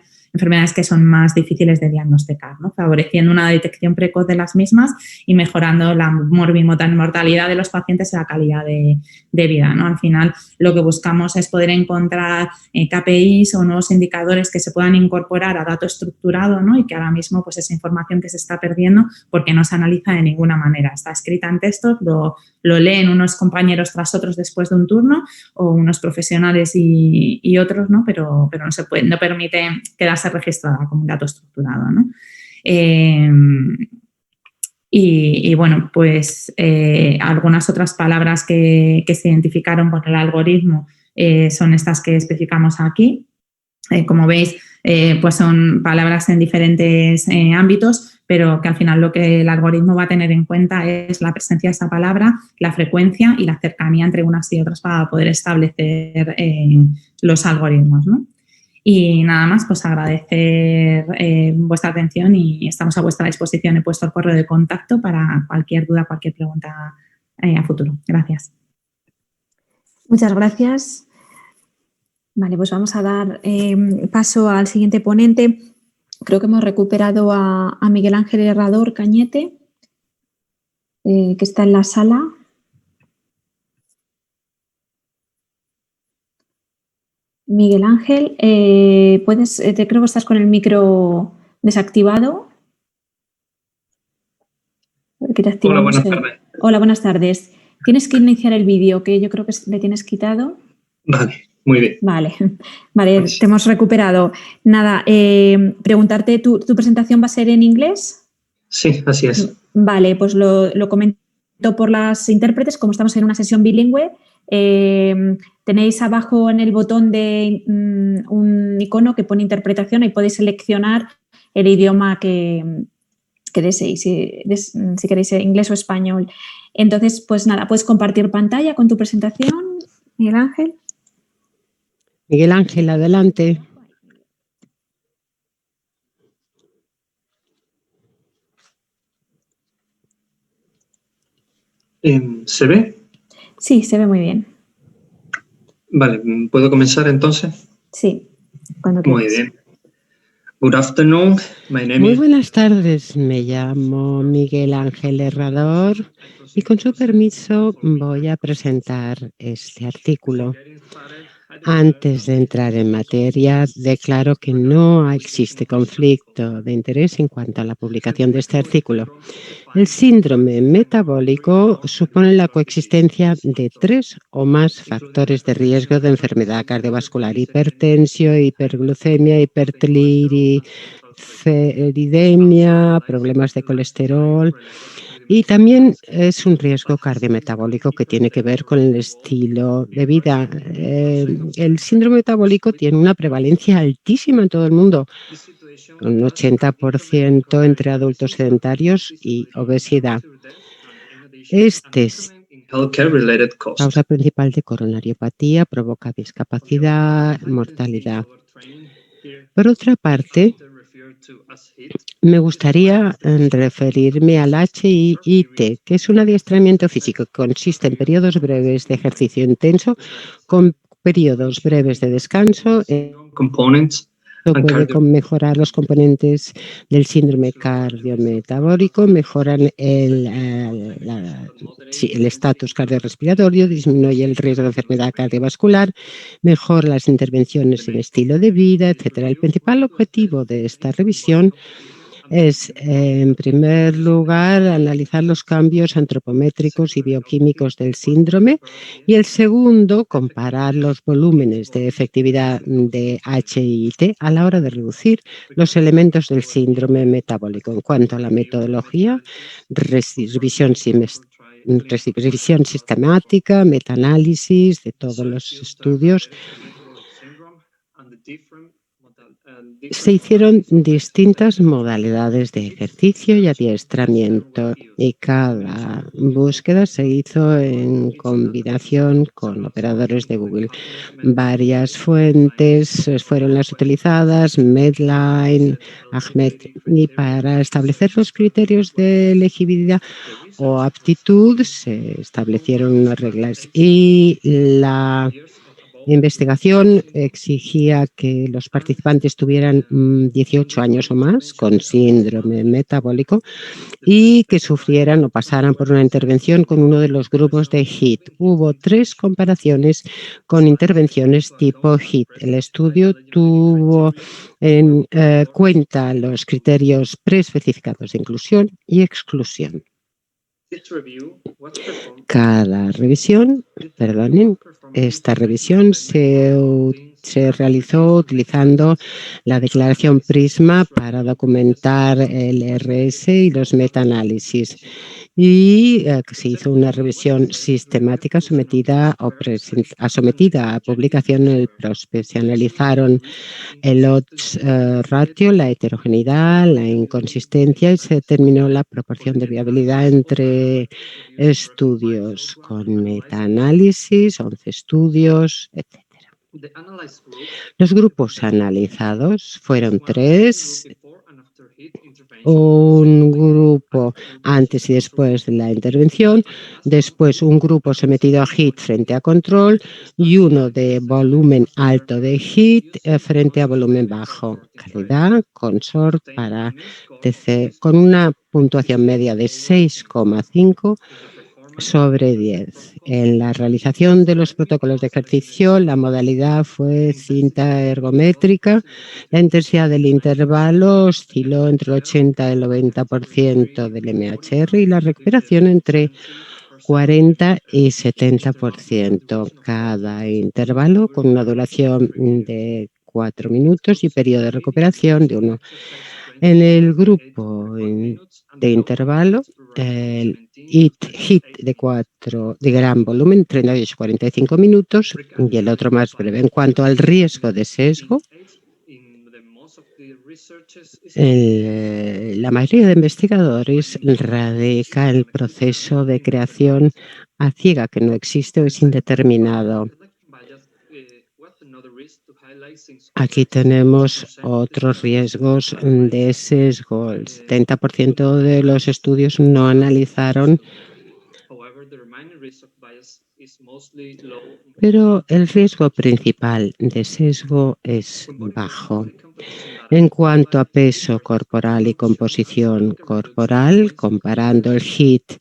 que son más difíciles de diagnosticar, ¿no? Favoreciendo una detección precoz de las mismas y mejorando la mortalidad de los pacientes y la calidad de vida, ¿no? Al final, lo que buscamos es poder encontrar KPIs o nuevos indicadores que se puedan incorporar a dato estructurado, ¿no? Y que ahora mismo pues esa información que se está perdiendo porque no se analiza de ninguna manera. Está escrita en textos, lo leen unos compañeros tras otros después de un turno o unos profesionales y otros, ¿no? Pero no permite quedarse registrada como un dato estructurado, ¿no? Y bueno, pues algunas otras palabras que se identificaron con el algoritmo son estas que especificamos aquí. Como veis, pues son palabras en diferentes ámbitos, pero que al final lo que el algoritmo va a tener en cuenta es la presencia de esa palabra, la frecuencia y la cercanía entre unas y otras para poder establecer los algoritmos, ¿no? Y nada más, pues agradecer vuestra atención y estamos a vuestra disposición. He puesto el correo de contacto para cualquier duda, cualquier pregunta a futuro. Gracias. Muchas gracias. Vale, pues vamos a dar paso al siguiente ponente. Creo que hemos recuperado a Miguel Ángel Herrador Cañete, que está en la sala. Miguel Ángel, creo que estás con el micro desactivado. Hola, buenas tardes. Hola, buenas tardes. Tienes que iniciar el vídeo, que yo creo que le tienes quitado. Vale, muy bien. Vale, te hemos recuperado. Nada, preguntarte, ¿tu presentación va a ser en inglés? Sí, así es. Vale, pues lo comento por las intérpretes, como estamos en una sesión bilingüe. Tenéis abajo en el botón de un icono que pone interpretación y podéis seleccionar el idioma que deseéis, si queréis inglés o español. Entonces, pues nada, puedes compartir pantalla con tu presentación, Miguel Ángel. Miguel Ángel, adelante. ¿Se ve? Sí, se ve muy bien. Vale, ¿puedo comenzar entonces? Sí, cuando quieras. Muy bien. Good afternoon. My name Muy is... buenas tardes, me llamo Miguel Ángel Herrador y con su permiso voy a presentar este artículo. Antes de entrar en materia, declaro que no existe conflicto de interés en cuanto a la publicación de este artículo. El síndrome metabólico supone la coexistencia de 3 o más factores de riesgo de enfermedad cardiovascular: hipertensión, hiperglucemia, hipertrigliceridemia, problemas de colesterol. Y también es un riesgo cardiometabólico que tiene que ver con el estilo de vida. El síndrome metabólico tiene una prevalencia altísima en todo el mundo, un 80% entre adultos sedentarios y obesidad. Este es causa principal de coronariopatía, provoca discapacidad, mortalidad. Por otra parte, me gustaría referirme al HIIT, que es un adiestramiento físico que consiste en periodos breves de ejercicio intenso con periodos breves de descanso. Puede mejorar los componentes del síndrome cardiometabólico, mejoran el estatus cardiorrespiratorio, disminuye el riesgo de enfermedad cardiovascular, mejora las intervenciones en estilo de vida, etc. El principal objetivo de esta revisión es, en primer lugar, analizar los cambios antropométricos y bioquímicos del síndrome, y el segundo, comparar los volúmenes de efectividad de HIIT a la hora de reducir los elementos del síndrome metabólico. En cuanto a la metodología, revisión sistemática, metaanálisis de todos los estudios se hicieron distintas modalidades de ejercicio y adiestramiento y cada búsqueda se hizo en combinación con operadores de Google. Varias fuentes fueron las utilizadas, Medline, Ahmed, y para establecer los criterios de elegibilidad o aptitud se establecieron unas reglas y la investigación exigía que los participantes tuvieran 18 años o más con síndrome metabólico y que sufrieran o pasaran por una intervención con uno de los grupos de HIIT. Hubo 3 comparaciones con intervenciones tipo HIIT. El estudio tuvo en cuenta los criterios preespecificados de inclusión y exclusión. Esta revisión se realizó utilizando la declaración PRISMA para documentar el RS y los metaanálisis y se hizo una revisión sistemática sometida a publicación en el PROSPE. Se analizaron el odds ratio, la heterogeneidad, la inconsistencia y se determinó la proporción de viabilidad entre estudios con metaanálisis, 11 estudios, etc. Los grupos analizados fueron 3. Un grupo antes y después de la intervención, después un grupo sometido a HIIT frente a control y uno de volumen alto de HIIT frente a volumen bajo. Calidad, consort para TC con una puntuación media de 6,5 sobre 10. En la realización de los protocolos de ejercicio, la modalidad fue cinta ergométrica. La intensidad del intervalo osciló entre el 80 y el 90% del MHR y la recuperación entre 40 y 70%. Cada intervalo con una duración de 4 minutos y periodo de recuperación de 1. En el grupo de intervalo, el HIIT de gran volumen, 38-45 minutos, y el otro más breve. En cuanto al riesgo de sesgo, la mayoría de investigadores radica el proceso de creación a ciega, que no existe o es indeterminado. Aquí tenemos otros riesgos de sesgo. El 70% de los estudios no analizaron, pero el riesgo principal de sesgo es bajo. En cuanto a peso corporal y composición corporal, comparando el HIIT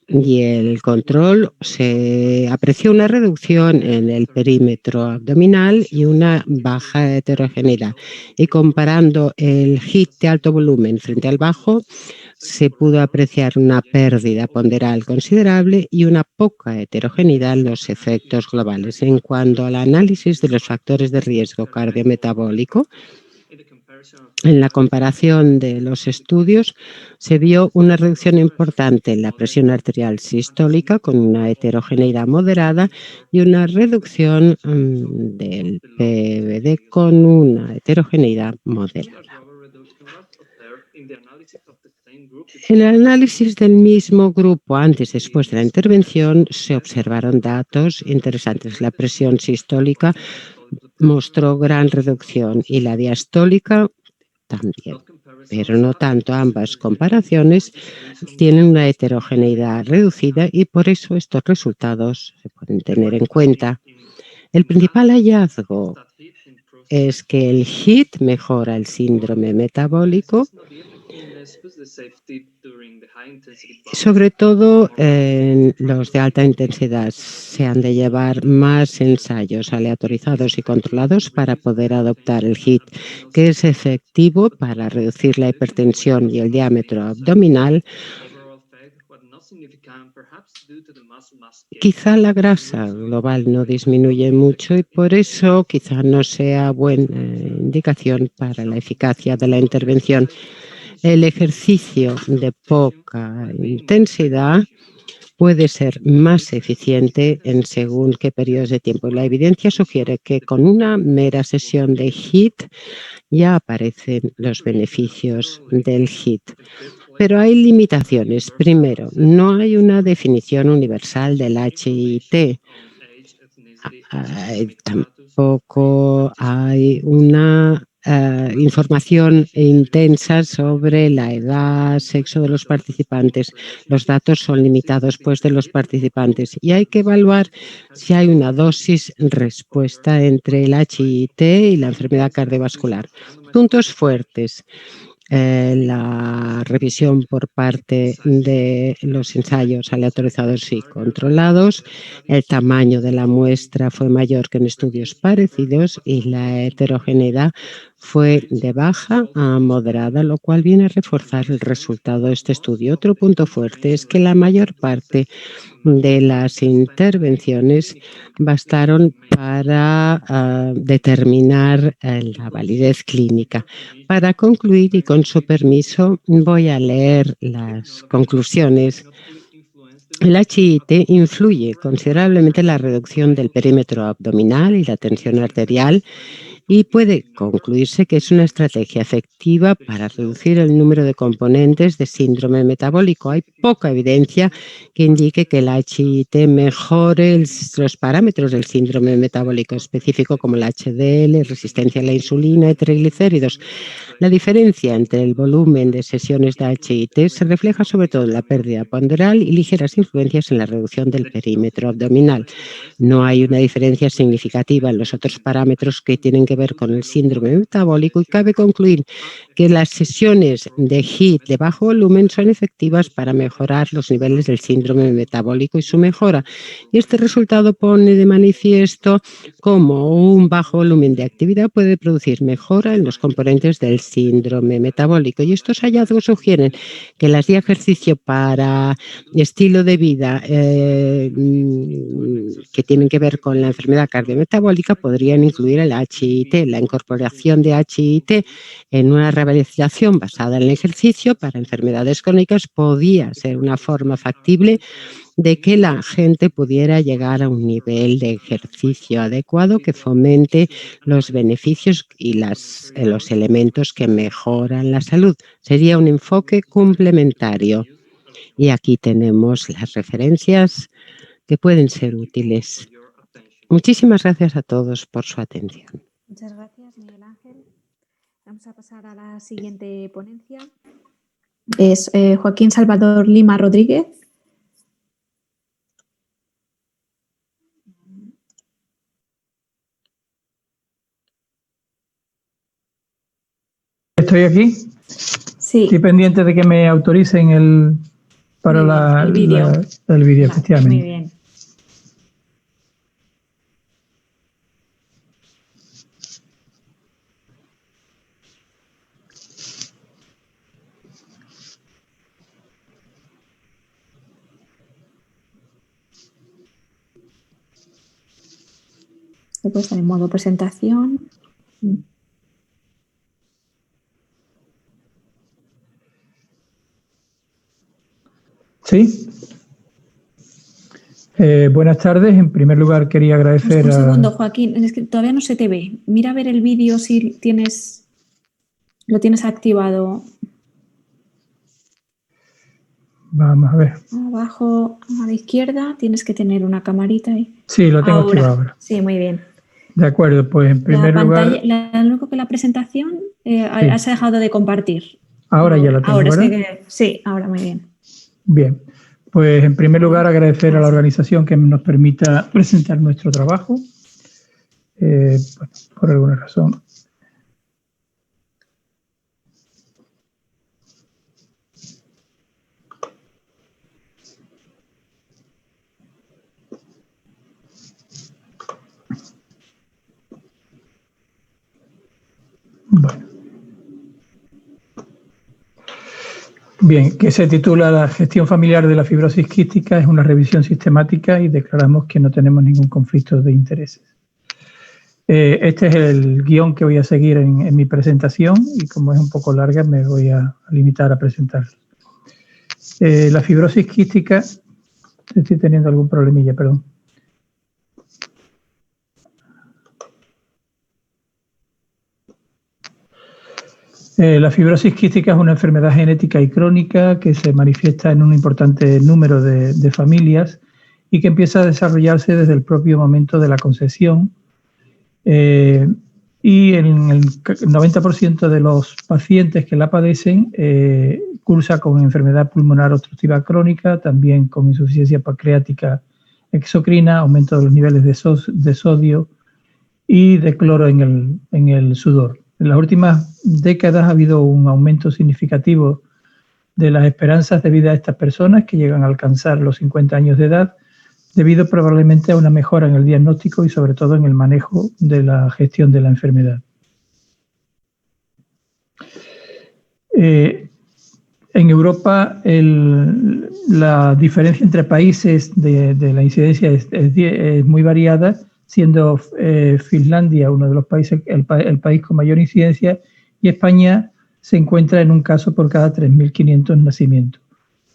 y el control, se apreció una reducción en el perímetro abdominal y una baja heterogeneidad. Y comparando el HIIT de alto volumen frente al bajo, se pudo apreciar una pérdida ponderal considerable y una poca heterogeneidad en los efectos globales. En cuanto al análisis de los factores de riesgo cardiometabólico, en la comparación de los estudios se vio una reducción importante en la presión arterial sistólica con una heterogeneidad moderada y una reducción del PVD con una heterogeneidad moderada. En el análisis del mismo grupo antes y después de la intervención se observaron datos interesantes. La presión sistólica mostró gran reducción y la diastólica también, pero no tanto. Ambas comparaciones tienen una heterogeneidad reducida y por eso estos resultados se pueden tener en cuenta. El principal hallazgo es que el HIIT mejora el síndrome metabólico, sobre todo en los de alta intensidad. Se han de llevar más ensayos aleatorizados y controlados para poder adoptar el HIIT, que es efectivo para reducir la hipertensión y el diámetro abdominal. Quizá la grasa global no disminuye mucho y por eso quizá no sea buena indicación para la eficacia de la intervención. El ejercicio de poca intensidad puede ser más eficiente en según qué periodos de tiempo. La evidencia sugiere que con una mera sesión de HIIT ya aparecen los beneficios del HIIT. Pero hay limitaciones. Primero, no hay una definición universal del HIIT. Tampoco hay una información intensa sobre la edad, sexo de los participantes. Los datos son limitados, pues, de los participantes. Y hay que evaluar si hay una dosis respuesta entre el HIIT y la enfermedad cardiovascular. Puntos fuertes. La revisión por parte de los ensayos aleatorizados y controlados, el tamaño de la muestra fue mayor que en estudios parecidos y la heterogeneidad fue de baja a moderada, lo cual viene a reforzar el resultado de este estudio. Otro punto fuerte es que la mayor parte de las intervenciones bastaron para determinar la validez clínica. Para concluir, y con su permiso, voy a leer las conclusiones. El HIIT influye considerablemente en la reducción del perímetro abdominal y la tensión arterial, y puede concluirse que es una estrategia efectiva para reducir el número de componentes de síndrome metabólico. Hay poca evidencia que indique que el HIIT mejore los parámetros del síndrome metabólico específico como el HDL, resistencia a la insulina y triglicéridos. La diferencia entre el volumen de sesiones de HIIT se refleja sobre todo en la pérdida ponderal y ligeras influencias en la reducción del perímetro abdominal. No hay una diferencia significativa en los otros parámetros que tienen que ver con el síndrome metabólico, y cabe concluir que las sesiones de HIIT de bajo volumen son efectivas para mejorar los niveles del síndrome metabólico y su mejora. Y este resultado pone de manifiesto cómo un bajo volumen de actividad puede producir mejora en los componentes del síndrome metabólico. Y estos hallazgos sugieren que las guías de ejercicio para estilo de vida que tienen que ver con la enfermedad cardiometabólica podrían incluir el HIIT. La incorporación de HIIT en una rehabilitación basada en el ejercicio para enfermedades crónicas podía ser una forma factible de que la gente pudiera llegar a un nivel de ejercicio adecuado que fomente los beneficios y los elementos que mejoran la salud. Sería un enfoque complementario. Y aquí tenemos las referencias que pueden ser útiles. Muchísimas gracias a todos por su atención. Muchas gracias, Miguel Ángel. Vamos a pasar a la siguiente ponencia. Es Joaquín Salvador Lima Rodríguez. ¿Estoy aquí? Sí. Estoy pendiente de que me autoricen el vídeo, efectivamente. Muy bien. He puesto en modo presentación. Sí. Buenas tardes. En primer lugar, quería agradecer Un segundo, Joaquín. Es que todavía no se te ve. Mira a ver el vídeo si lo tienes activado. Vamos a ver. Abajo a la izquierda tienes que tener una camarita ahí. Sí, lo tengo activado ahora. Sí, muy bien. De acuerdo, pues en primer lugar... Lo único que la presentación has dejado de compartir. Ahora ya la tengo, ¿verdad? Sí, ahora muy bien. Bien, pues en primer lugar agradecer a la organización que nos permita presentar nuestro trabajo. Por alguna razón. Bueno. Bien, que se titula La gestión familiar de la fibrosis quística es una revisión sistemática y declaramos que no tenemos ningún conflicto de intereses. Este es el guión que voy a seguir en mi presentación y como es un poco larga me voy a limitar a presentarlo. La fibrosis quística Estoy teniendo algún problemilla, perdón. La fibrosis quística es una enfermedad genética y crónica que se manifiesta en un importante número de familias y que empieza a desarrollarse desde el propio momento de la concepción. Y en el 90% de los pacientes que la padecen cursa con enfermedad pulmonar obstructiva crónica, también con insuficiencia pancreática exocrina, aumento de los niveles de sodio y de cloro en el sudor. En las últimas décadas ha habido un aumento significativo de las esperanzas de vida de estas personas que llegan a alcanzar los 50 años de edad, debido probablemente a una mejora en el diagnóstico y sobre todo en el manejo de la gestión de la enfermedad. En Europa la diferencia entre países de la incidencia es muy variada, siendo Finlandia uno de los países, el país con mayor incidencia, y España se encuentra en un caso por cada 3.500 nacimientos.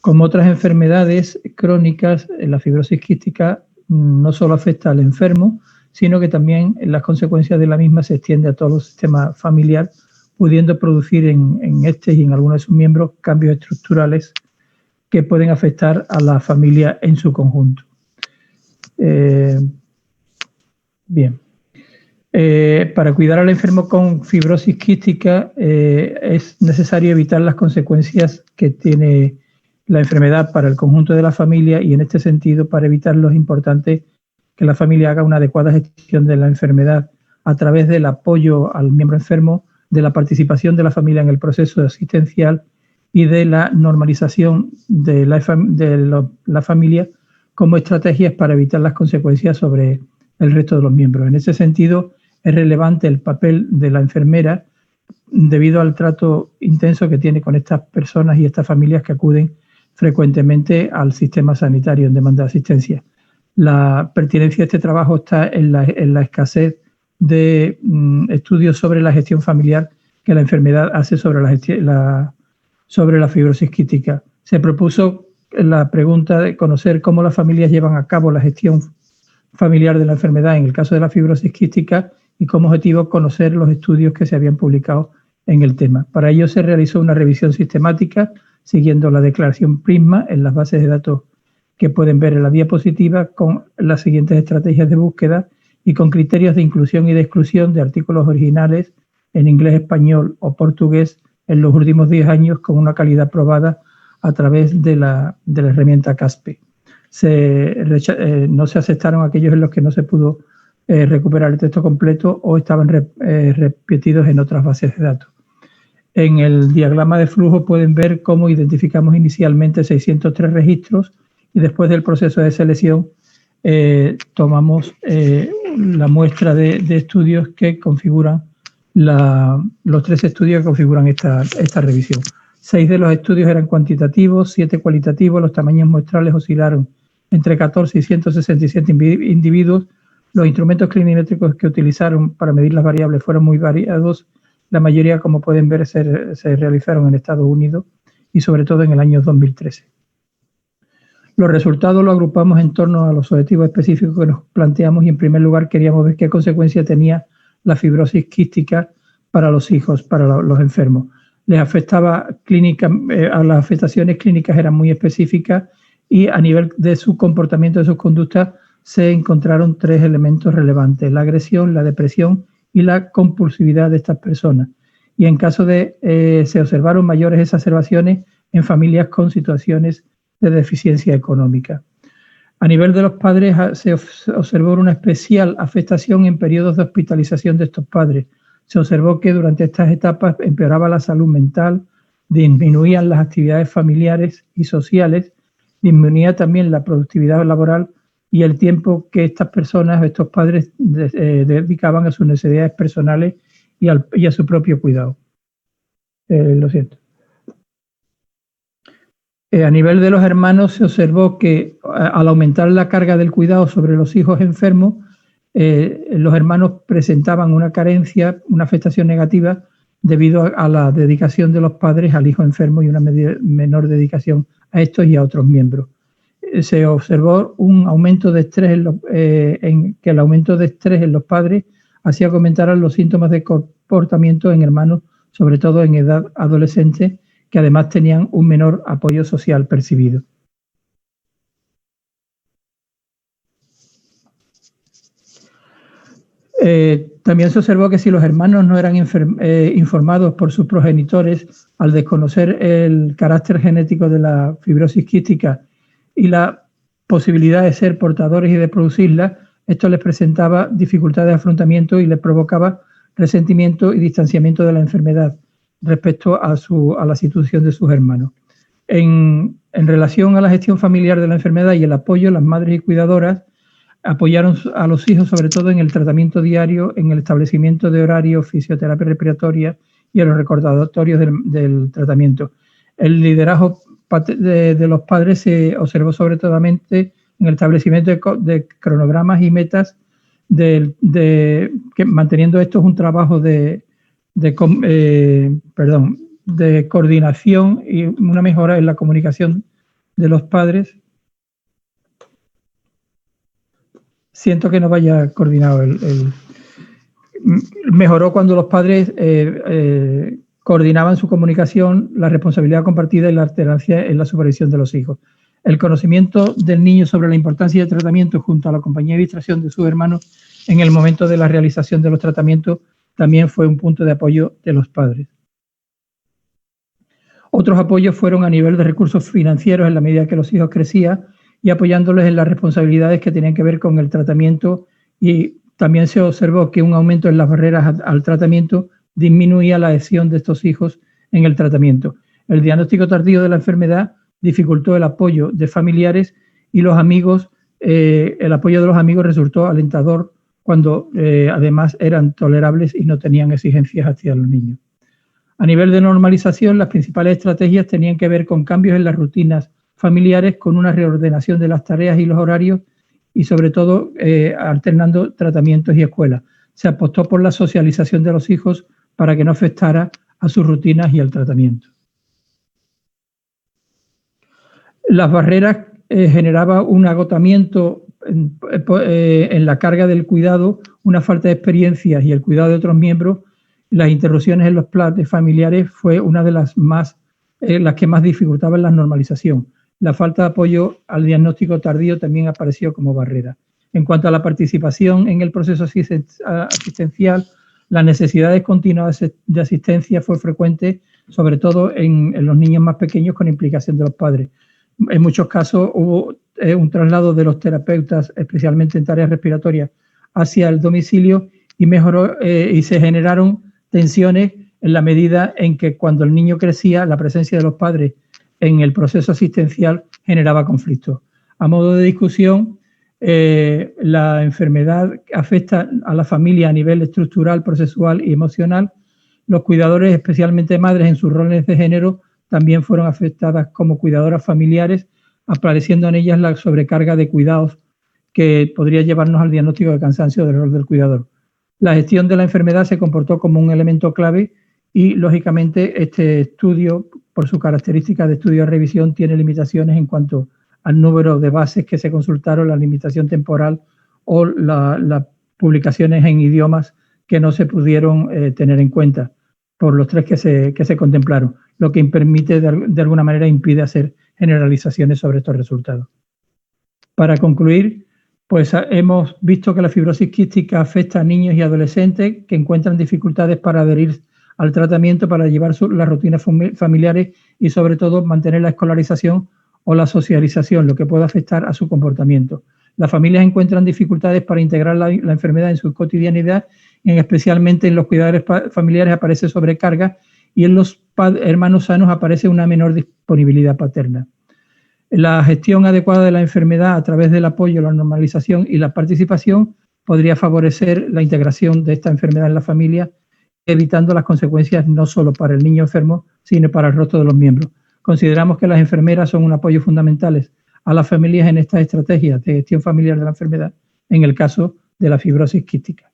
Como otras enfermedades crónicas, la fibrosis quística no solo afecta al enfermo, sino que también las consecuencias de la misma se extiende a todo el sistema familiar, pudiendo producir en este y en algunos de sus miembros cambios estructurales que pueden afectar a la familia en su conjunto. Bien. Para cuidar al enfermo con fibrosis quística es necesario evitar las consecuencias que tiene la enfermedad para el conjunto de la familia, y en este sentido, para evitarlo, es importante que la familia haga una adecuada gestión de la enfermedad a través del apoyo al miembro enfermo, de la participación de la familia en el proceso asistencial y de la normalización de la familia como estrategias para evitar las consecuencias sobre el resto de los miembros. En ese sentido, es relevante el papel de la enfermera debido al trato intenso que tiene con estas personas y estas familias que acuden frecuentemente al sistema sanitario en demanda de asistencia. La pertinencia de este trabajo está en la escasez de estudios sobre la gestión familiar que la enfermedad hace sobre la fibrosis quística. Se propuso la pregunta de conocer cómo las familias llevan a cabo la gestión familiar de la enfermedad en el caso de la fibrosis quística, y como objetivo conocer los estudios que se habían publicado en el tema. Para ello se realizó una revisión sistemática siguiendo la declaración PRISMA en las bases de datos que pueden ver en la diapositiva, con las siguientes estrategias de búsqueda y con criterios de inclusión y de exclusión de artículos originales en inglés, español o portugués en los últimos 10 años con una calidad probada a través de la herramienta CASPE. No se aceptaron aquellos en los que no se pudo recuperar el texto completo o estaban repetidos en otras bases de datos. En el diagrama de flujo pueden ver cómo identificamos inicialmente 603 registros y después del proceso de selección tomamos la muestra de estudios que configuran los 3 estudios que configuran esta revisión. 6 de los estudios eran cuantitativos, 7 cualitativos. Los tamaños muestrales oscilaron entre 14 y 167 individuos. Los instrumentos clinimétricos que utilizaron para medir las variables fueron muy variados. La mayoría, como pueden ver, se realizaron en Estados Unidos y sobre todo en el año 2013. Los resultados los agrupamos en torno a los objetivos específicos que nos planteamos, y en primer lugar queríamos ver qué consecuencia tenía la fibrosis quística para los hijos, para los enfermos. Les afectaba a las afectaciones clínicas eran muy específicas, y a nivel de su comportamiento, de sus conductas, se encontraron 3 elementos relevantes: la agresión, la depresión y la compulsividad de estas personas. Y en caso se observaron mayores exacerbaciones en familias con situaciones de deficiencia económica. A nivel de los padres se observó una especial afectación en periodos de hospitalización de estos padres. Se observó que durante estas etapas empeoraba la salud mental, disminuían las actividades familiares y sociales, disminuía también la productividad laboral y el tiempo que estas personas, estos padres, dedicaban a sus necesidades personales y a su propio cuidado. Lo siento. A nivel de los hermanos se observó que al aumentar la carga del cuidado sobre los hijos enfermos, los hermanos presentaban una carencia, una afectación negativa debido a la dedicación de los padres al hijo enfermo y una menor dedicación a estos y a otros miembros. se observó un aumento de estrés que el aumento de estrés en los padres hacía que aumentaran los síntomas de comportamiento en hermanos, sobre todo en edad adolescente, que además tenían un menor apoyo social percibido. También se observó que si los hermanos no eran informados por sus progenitores, al desconocer el carácter genético de la fibrosis quística y la posibilidad de ser portadores y de producirla, esto les presentaba dificultades de afrontamiento y les provocaba resentimiento y distanciamiento de la enfermedad respecto a la situación de sus hermanos. En relación a la gestión familiar de la enfermedad y el apoyo, las madres y cuidadoras apoyaron a los hijos sobre todo en el tratamiento diario, en el establecimiento de horarios, fisioterapia respiratoria y en los recordatorios del tratamiento. El liderazgo de los padres se observó sobre todo en el establecimiento de cronogramas y metas, manteniendo esto un trabajo de coordinación y una mejora en la comunicación de los padres. Siento que no vaya coordinado. Mejoró cuando los padres coordinaban su comunicación, la responsabilidad compartida y la alterancia en la supervisión de los hijos. El conocimiento del niño sobre la importancia del tratamiento junto a la compañía de distracción de sus hermanos en el momento de la realización de los tratamientos también fue un punto de apoyo de los padres. Otros apoyos fueron a nivel de recursos financieros en la medida que los hijos crecían y apoyándoles en las responsabilidades que tenían que ver con el tratamiento, y también se observó que un aumento en las barreras al tratamiento disminuía la adhesión de estos hijos en el tratamiento. El diagnóstico tardío de la enfermedad dificultó el apoyo de familiares y los amigos. El apoyo de los amigos resultó alentador cuando además eran tolerables y no tenían exigencias hacia los niños. A nivel de normalización, las principales estrategias tenían que ver con cambios en las rutinas familiares, con una reordenación de las tareas y los horarios y sobre todo alternando tratamientos y escuelas. Se apostó por la socialización de los hijos para que no afectara a sus rutinas y al tratamiento. Las barreras generaban un agotamiento en la carga del cuidado, una falta de experiencias y el cuidado de otros miembros. Las interrupciones en los planes familiares fue una de las que más dificultaban la normalización. La falta de apoyo al diagnóstico tardío también apareció como barrera. En cuanto a la participación en el proceso asistencial, las necesidades continuas de asistencia fue frecuente, sobre todo en los niños más pequeños con implicación de los padres. En muchos casos hubo un traslado de los terapeutas, especialmente en tareas respiratorias, hacia el domicilio y se generaron tensiones en la medida en que cuando el niño crecía, la presencia de los padres en el proceso asistencial generaba conflictos. A modo de discusión, la enfermedad afecta a la familia a nivel estructural, procesual y emocional. Los cuidadores, especialmente madres en sus roles de género, también fueron afectadas como cuidadoras familiares, apareciendo en ellas la sobrecarga de cuidados que podría llevarnos al diagnóstico de cansancio del rol del cuidador. La gestión de la enfermedad se comportó como un elemento clave y, lógicamente, este estudio, por su característica de estudio de revisión, tiene limitaciones en cuanto al número de bases que se consultaron, la limitación temporal o las publicaciones en idiomas que no se pudieron tener en cuenta por los tres que se contemplaron, lo que permite, de alguna manera, impide hacer generalizaciones sobre estos resultados. Para concluir, pues hemos visto que la fibrosis quística afecta a niños y adolescentes que encuentran dificultades para adherir al tratamiento, para llevar las rutinas familiares y, sobre todo, mantener la escolarización o la socialización, lo que puede afectar a su comportamiento. Las familias encuentran dificultades para integrar la enfermedad en su cotidianidad, especialmente en los cuidadores familiares aparece sobrecarga y en los hermanos sanos aparece una menor disponibilidad paterna. La gestión adecuada de la enfermedad a través del apoyo, la normalización y la participación podría favorecer la integración de esta enfermedad en la familia, evitando las consecuencias no solo para el niño enfermo, sino para el resto de los miembros. Consideramos que las enfermeras son un apoyo fundamental a las familias en estas estrategias de gestión familiar de la enfermedad, en el caso de la fibrosis quística.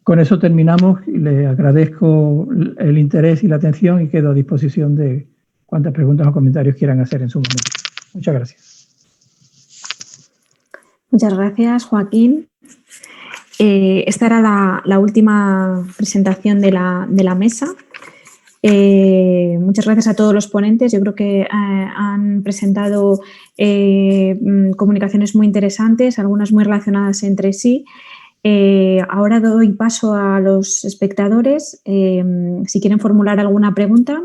Con eso terminamos y les agradezco el interés y la atención y quedo a disposición de cuantas preguntas o comentarios quieran hacer en su momento. Muchas gracias. Muchas gracias, Joaquín. Esta era la última presentación de la mesa. Muchas gracias a todos los ponentes. Yo creo que han presentado comunicaciones muy interesantes, algunas muy relacionadas entre sí. Ahora doy paso a los espectadores. Si quieren formular alguna pregunta.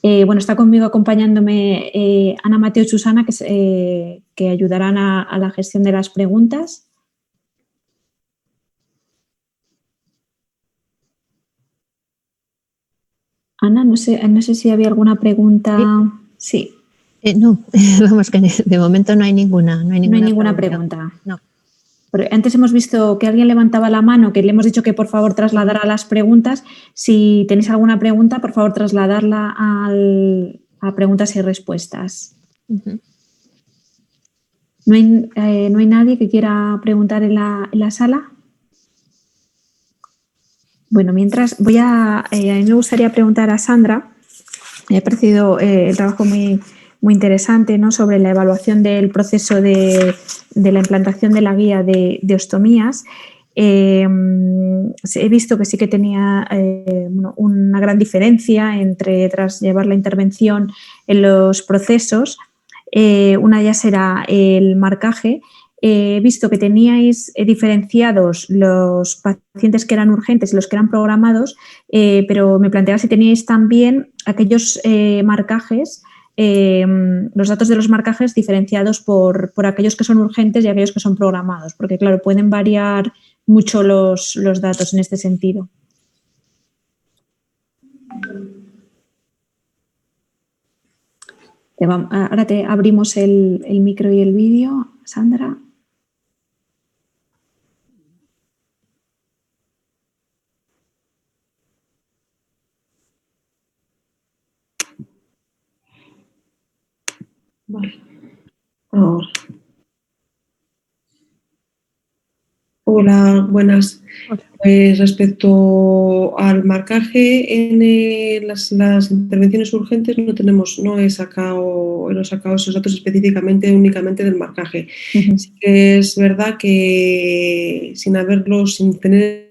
Bueno, está conmigo acompañándome Ana, Mateo y Susana, que ayudarán a la gestión de las preguntas. Ana, no sé si había alguna pregunta. Sí. No, vamos, que de momento no hay ninguna. No hay ninguna pregunta. No. Pero antes hemos visto que alguien levantaba la mano, que le hemos dicho que por favor trasladara las preguntas. Si tenéis alguna pregunta, por favor trasladarla a preguntas y respuestas. Uh-huh. ¿No hay nadie que quiera preguntar en la sala? Bueno, mientras a mí me gustaría preguntar a Sandra. Me ha parecido el trabajo muy interesante, ¿no?, sobre la evaluación del proceso de la implantación de la guía de ostomías. He visto que sí que tenía una gran diferencia tras llevar la intervención en los procesos. Una de ellas era el marcaje. He visto que teníais diferenciados los pacientes que eran urgentes y los que eran programados, pero me planteaba si teníais también aquellos marcajes, los datos de los marcajes diferenciados por aquellos que son urgentes y aquellos que son programados, porque claro, pueden variar mucho los datos en este sentido. Ahora te abrimos el micro y el vídeo, Sandra. Vale. Ahora. Hola, buenas. Hola. Pues respecto al marcaje en las intervenciones urgentes no he sacado esos datos específicamente únicamente del marcaje. Uh-huh. Sí que es verdad que sin tener,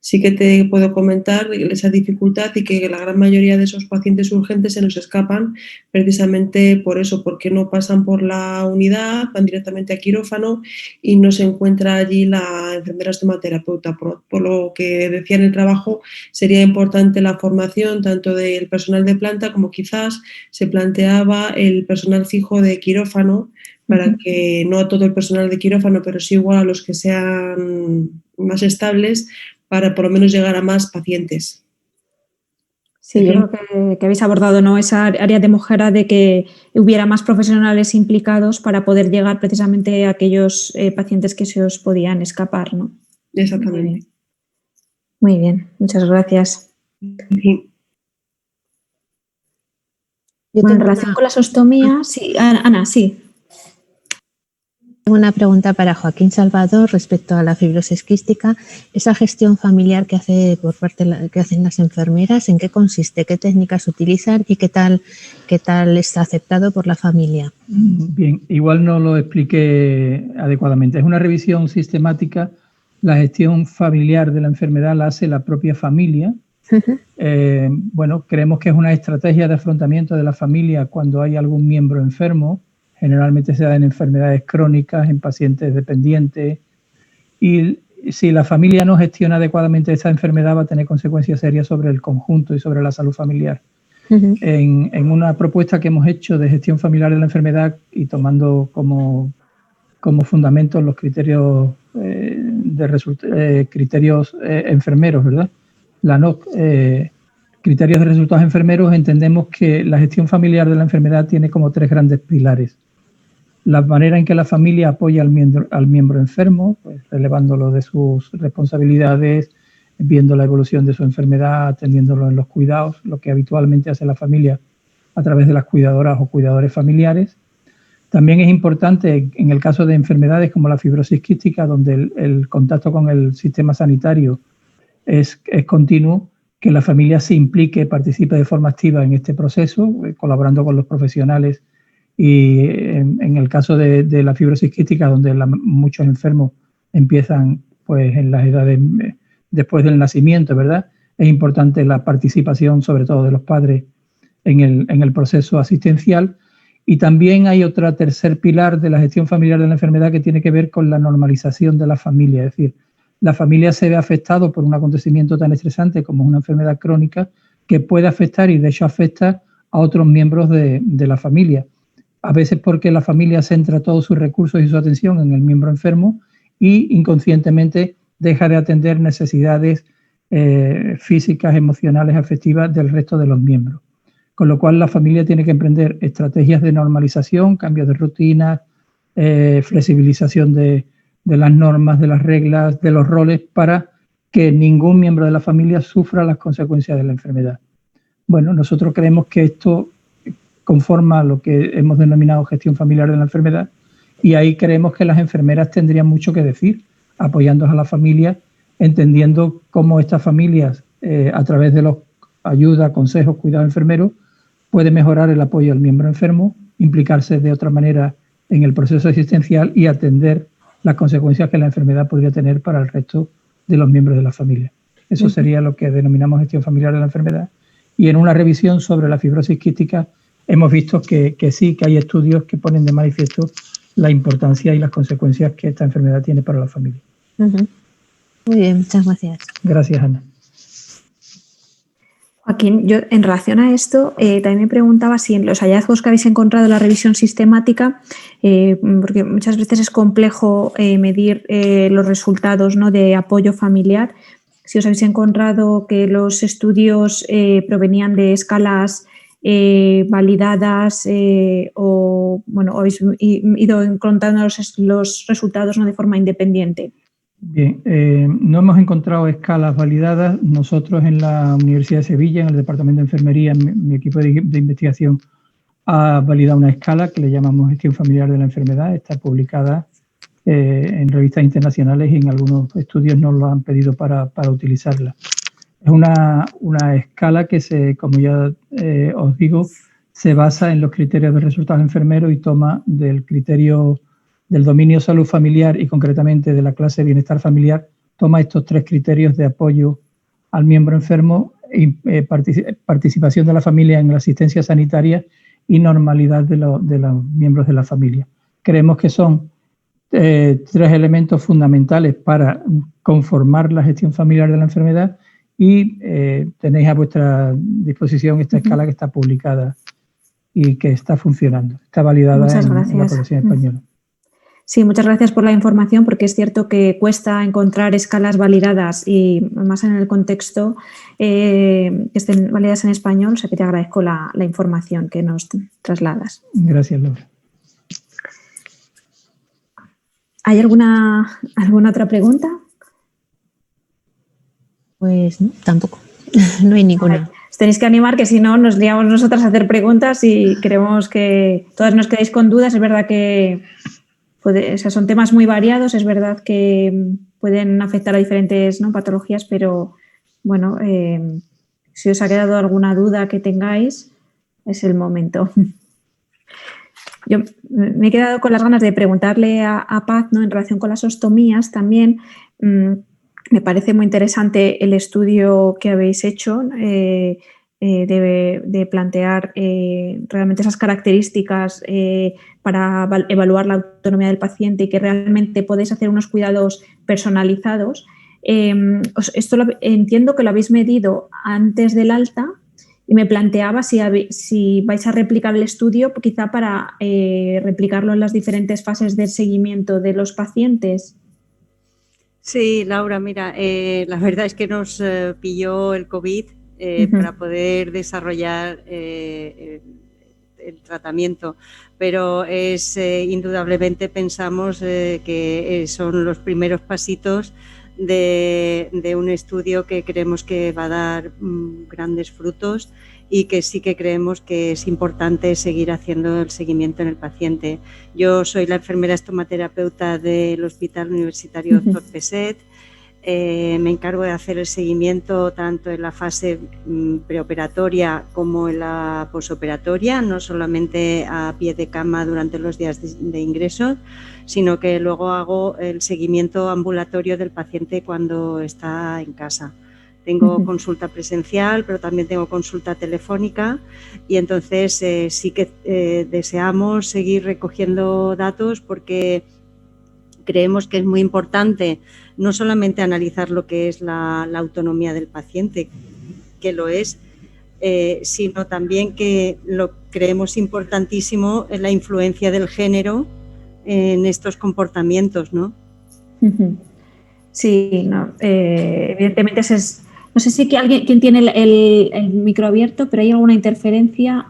sí que te puedo comentar esa dificultad y que la gran mayoría de esos pacientes urgentes se nos escapan precisamente por eso, porque no pasan por la unidad, van directamente a quirófano y no se encuentra allí la enfermera estomaterapeuta. Por lo que decía en el trabajo, sería importante la formación tanto del personal de planta como quizás se planteaba el personal fijo de quirófano, para que no a todo el personal de quirófano, pero sí igual a los que sean más estables, para por lo menos llegar a más pacientes. Sí, yo creo que habéis abordado, ¿no?, esa área de mejora de que hubiera más profesionales implicados para poder llegar precisamente a aquellos pacientes que se os podían escapar, ¿no? Exactamente. Muy bien, muchas gracias. Sí. En relación con las ostomías, sí, Ana, sí. Tengo una pregunta para Joaquín Salvador respecto a la fibrosis quística. Esa gestión familiar que hacen las enfermeras, ¿en qué consiste? ¿Qué técnicas utilizan y qué tal está aceptado por la familia? Bien, igual no lo expliqué adecuadamente. Es una revisión sistemática. La gestión familiar de la enfermedad la hace la propia familia. Uh-huh. Creemos que es una estrategia de afrontamiento de la familia cuando hay algún miembro enfermo. Generalmente se da en enfermedades crónicas, en pacientes dependientes, y si la familia no gestiona adecuadamente esa enfermedad va a tener consecuencias serias sobre el conjunto y sobre la salud familiar. Uh-huh. En una propuesta que hemos hecho de gestión familiar de la enfermedad y tomando como fundamento los criterios criterios enfermeros, ¿verdad? La NOC, criterios de resultados enfermeros, entendemos que la gestión familiar de la enfermedad tiene como 3 grandes pilares. La manera en que la familia apoya al miembro enfermo, pues, relevándolo de sus responsabilidades, viendo la evolución de su enfermedad, atendiéndolo en los cuidados, lo que habitualmente hace la familia a través de las cuidadoras o cuidadores familiares. También es importante en el caso de enfermedades como la fibrosis quística, donde el contacto con el sistema sanitario es continuo, que la familia se implique, participe de forma activa en este proceso, colaborando con los profesionales. Y en el caso de la fibrosis quística, donde muchos enfermos empiezan pues en las edades después del nacimiento, ¿verdad? Es importante la participación, sobre todo de los padres, en el proceso asistencial. Y también hay tercer pilar de la gestión familiar de la enfermedad que tiene que ver con la normalización de la familia. Es decir, la familia se ve afectado por un acontecimiento tan estresante como una enfermedad crónica que puede afectar, y de hecho afecta a otros miembros de la familia. A veces porque la familia centra todos sus recursos y su atención en el miembro enfermo y inconscientemente deja de atender necesidades físicas, emocionales, afectivas del resto de los miembros. Con lo cual la familia tiene que emprender estrategias de normalización, cambios de rutina, flexibilización de las normas, de las reglas, de los roles, para que ningún miembro de la familia sufra las consecuencias de la enfermedad. Bueno, nosotros creemos que esto conforma lo que hemos denominado gestión familiar de la enfermedad, y ahí creemos que las enfermeras tendrían mucho que decir, apoyando a la familia, entendiendo cómo estas familias, a través de los ayuda, consejos, cuidados enfermeros, puede mejorar el apoyo al miembro enfermo, implicarse de otra manera en el proceso asistencial y atender las consecuencias que la enfermedad podría tener para el resto de los miembros de la familia. Eso sería lo que denominamos gestión familiar de la enfermedad. Y en una revisión sobre la fibrosis quística hemos visto que sí, que hay estudios que ponen de manifiesto la importancia y las consecuencias que esta enfermedad tiene para la familia. Muy bien, muchas gracias. Gracias, Ana. Joaquín, yo en relación a esto también me preguntaba si en los hallazgos que habéis encontrado en la revisión sistemática, porque muchas veces es complejo medir los resultados, ¿no?, de apoyo familiar, si os habéis encontrado que los estudios provenían de escalas validadas o bueno, habéis ido encontrando los resultados, ¿no?, de forma independiente. Bien, no hemos encontrado escalas validadas. Nosotros en la Universidad de Sevilla, en el Departamento de Enfermería, mi equipo de investigación ha validado una escala que le llamamos gestión familiar de la enfermedad. Está publicada en revistas internacionales y en algunos estudios nos lo han pedido para utilizarla. Es una escala que, como ya os digo, se basa en los criterios de resultados enfermeros y toma del criterio del dominio salud familiar y concretamente de la clase bienestar familiar, toma estos 3 criterios de apoyo al miembro enfermo, y, participación de la familia en la asistencia sanitaria y normalidad de los miembros de la familia. Creemos que son 3 elementos fundamentales para conformar la gestión familiar de la enfermedad, y tenéis a vuestra disposición esta escala que está publicada y que está funcionando, está validada en la población española. Sí, muchas gracias por la información, porque es cierto que cuesta encontrar escalas validadas y más en el contexto que estén validadas en español, o sea que te agradezco la información que nos trasladas. Gracias, Laura. ¿Hay alguna otra pregunta? Pues no, tampoco, no hay ninguna. Os tenéis que animar, que si no nos liamos nosotras a hacer preguntas y queremos que todas nos quedéis con dudas. Es verdad que son temas muy variados, es verdad que pueden afectar a diferentes, ¿no?, patologías, pero bueno, si os ha quedado alguna duda que tengáis, es el momento. Yo me he quedado con las ganas de preguntarle a Paz, ¿no?, en relación con las ostomías también. Me parece muy interesante el estudio que habéis hecho de plantear realmente esas características para evaluar la autonomía del paciente y que realmente podéis hacer unos cuidados personalizados. Esto entiendo que lo habéis medido antes del alta y me planteaba si vais a replicar el estudio, quizá para replicarlo en las diferentes fases del seguimiento de los pacientes. Sí, Laura, mira, la verdad es que nos pilló el COVID para poder desarrollar el tratamiento, pero indudablemente pensamos que son los primeros pasitos de un estudio que creemos que va a dar grandes frutos y que sí que creemos que es importante seguir haciendo el seguimiento en el paciente. Yo soy la enfermera estomaterapeuta del Hospital Universitario Dr. Peset. Me encargo de hacer el seguimiento tanto en la fase preoperatoria como en la posoperatoria, no solamente a pie de cama durante los días de ingreso, sino que luego hago el seguimiento ambulatorio del paciente cuando está en casa. Tengo consulta presencial, pero también tengo consulta telefónica y entonces sí que deseamos seguir recogiendo datos porque creemos que es muy importante no solamente analizar lo que es la autonomía del paciente, que lo es, sino también que lo creemos importantísimo es la influencia del género en estos comportamientos, ¿no? Sí, no, evidentemente no sé si ¿quién tiene el micro abierto, pero hay alguna interferencia.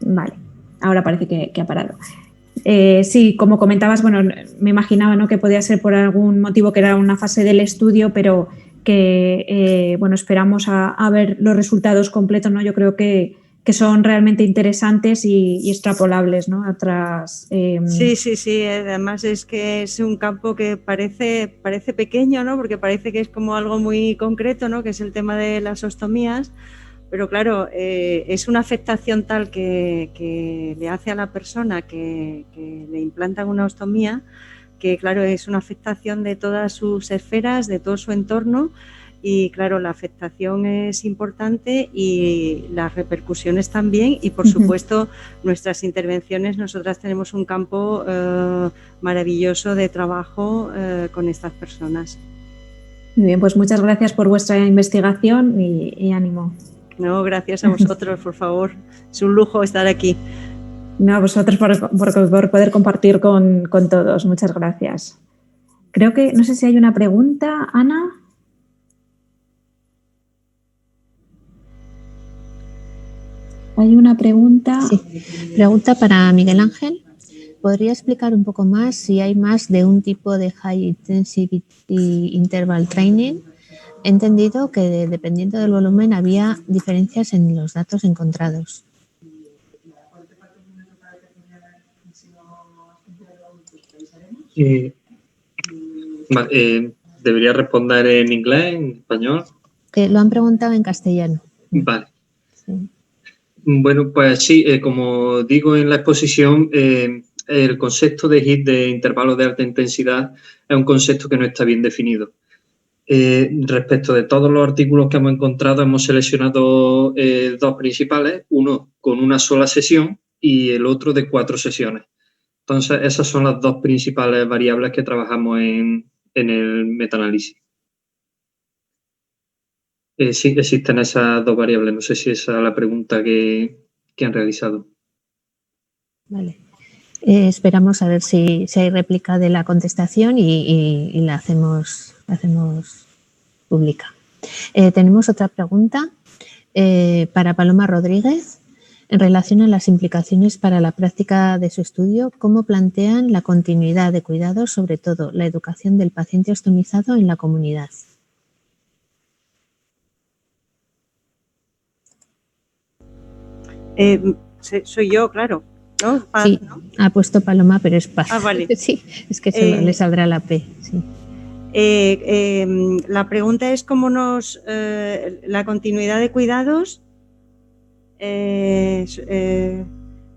Vale, ahora parece que ha parado. Sí, como comentabas, bueno, me imaginaba, ¿no?, que podía ser por algún motivo que era una fase del estudio, pero que, bueno, esperamos a ver los resultados completos, ¿no? Yo creo que son realmente interesantes y extrapolables, ¿no?, a otras. Sí. Además es que es un campo que parece pequeño, ¿no?, porque parece que es como algo muy concreto, ¿no?, que es el tema de las ostomías. Pero claro, es una afectación tal que le hace a la persona que le implantan una ostomía, que claro, es una afectación de todas sus esferas, de todo su entorno y claro, la afectación es importante y las repercusiones también y por supuesto nuestras intervenciones, nosotras tenemos un campo maravilloso de trabajo con estas personas. Muy bien, pues muchas gracias por vuestra investigación y ánimo. No, gracias a vosotros, por favor. Es un lujo estar aquí. No, a vosotros por poder compartir con todos. Muchas gracias. Creo que, no sé si hay una pregunta, Ana. Hay una pregunta. Sí, pregunta para Miguel Ángel. ¿Podría explicar un poco más si hay más de un tipo de High Intensity Interval Training? He entendido que dependiendo del volumen había diferencias en los datos encontrados. ¿Debería responder en inglés, en español? Lo han preguntado en castellano. Vale. Sí. Bueno, pues sí, como digo en la exposición, el concepto de HIIT, de intervalos de alta intensidad, es un concepto que no está bien definido. Respecto de todos los artículos que hemos encontrado, hemos seleccionado dos principales, uno con una sola sesión y el otro de 4 sesiones. Entonces, esas son las dos principales variables que trabajamos en el metaanálisis. Sí, existen esas dos variables. No sé si esa es la pregunta que han realizado. Vale. Esperamos a ver si hay réplica de la contestación y la hacemos pública. Tenemos otra pregunta para Paloma Rodríguez. En relación a las implicaciones para la práctica de su estudio, ¿cómo plantean la continuidad de cuidados, sobre todo la educación del paciente ostomizado en la comunidad? Soy yo, claro, ¿no? Paz, sí, ¿no? Ha puesto Paloma, pero es Paz. Ah, vale. Sí, es que le saldrá la P. Sí. La pregunta es cómo la continuidad de cuidados en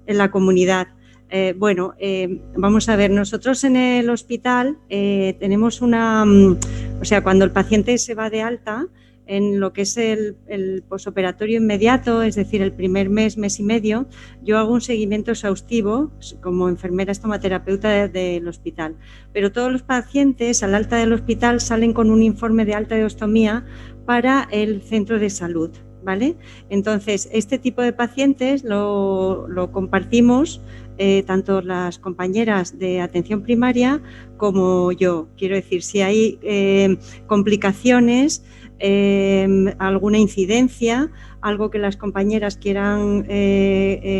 la comunidad. Vamos a ver, nosotros en el hospital tenemos cuando el paciente se va de alta, en lo que es el posoperatorio inmediato, es decir, el primer mes y medio, yo hago un seguimiento exhaustivo como enfermera estomaterapeuta del hospital. Pero todos los pacientes al alta del hospital salen con un informe de alta de ostomía para el centro de salud, ¿vale? Entonces, este tipo de pacientes lo compartimos tanto las compañeras de atención primaria como yo. Quiero decir, si hay complicaciones, alguna incidencia, algo que las compañeras quieran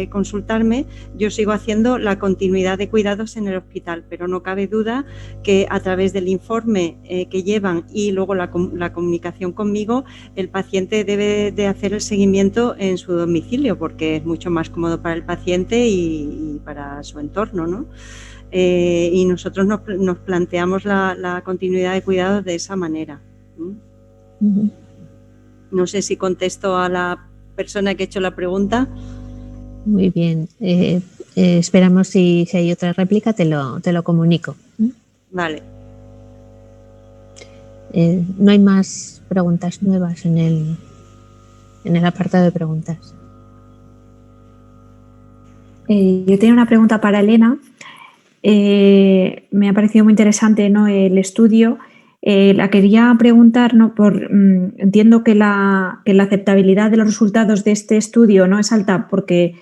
consultarme, yo sigo haciendo la continuidad de cuidados en el hospital, pero no cabe duda que a través del informe que llevan y luego la comunicación conmigo, el paciente debe de hacer el seguimiento en su domicilio porque es mucho más cómodo para el paciente y para su entorno, ¿no? y nosotros nos planteamos la continuidad de cuidados de esa manera. No sé si contesto a la persona que ha hecho la pregunta. Muy bien. Esperamos si hay otra réplica, te lo comunico. Vale. No hay más preguntas nuevas en el apartado de preguntas. Yo tenía una pregunta para Elena. Me ha parecido muy interesante, ¿no?, el estudio. La quería preguntar, ¿no?, entiendo que la aceptabilidad de los resultados de este estudio no es alta porque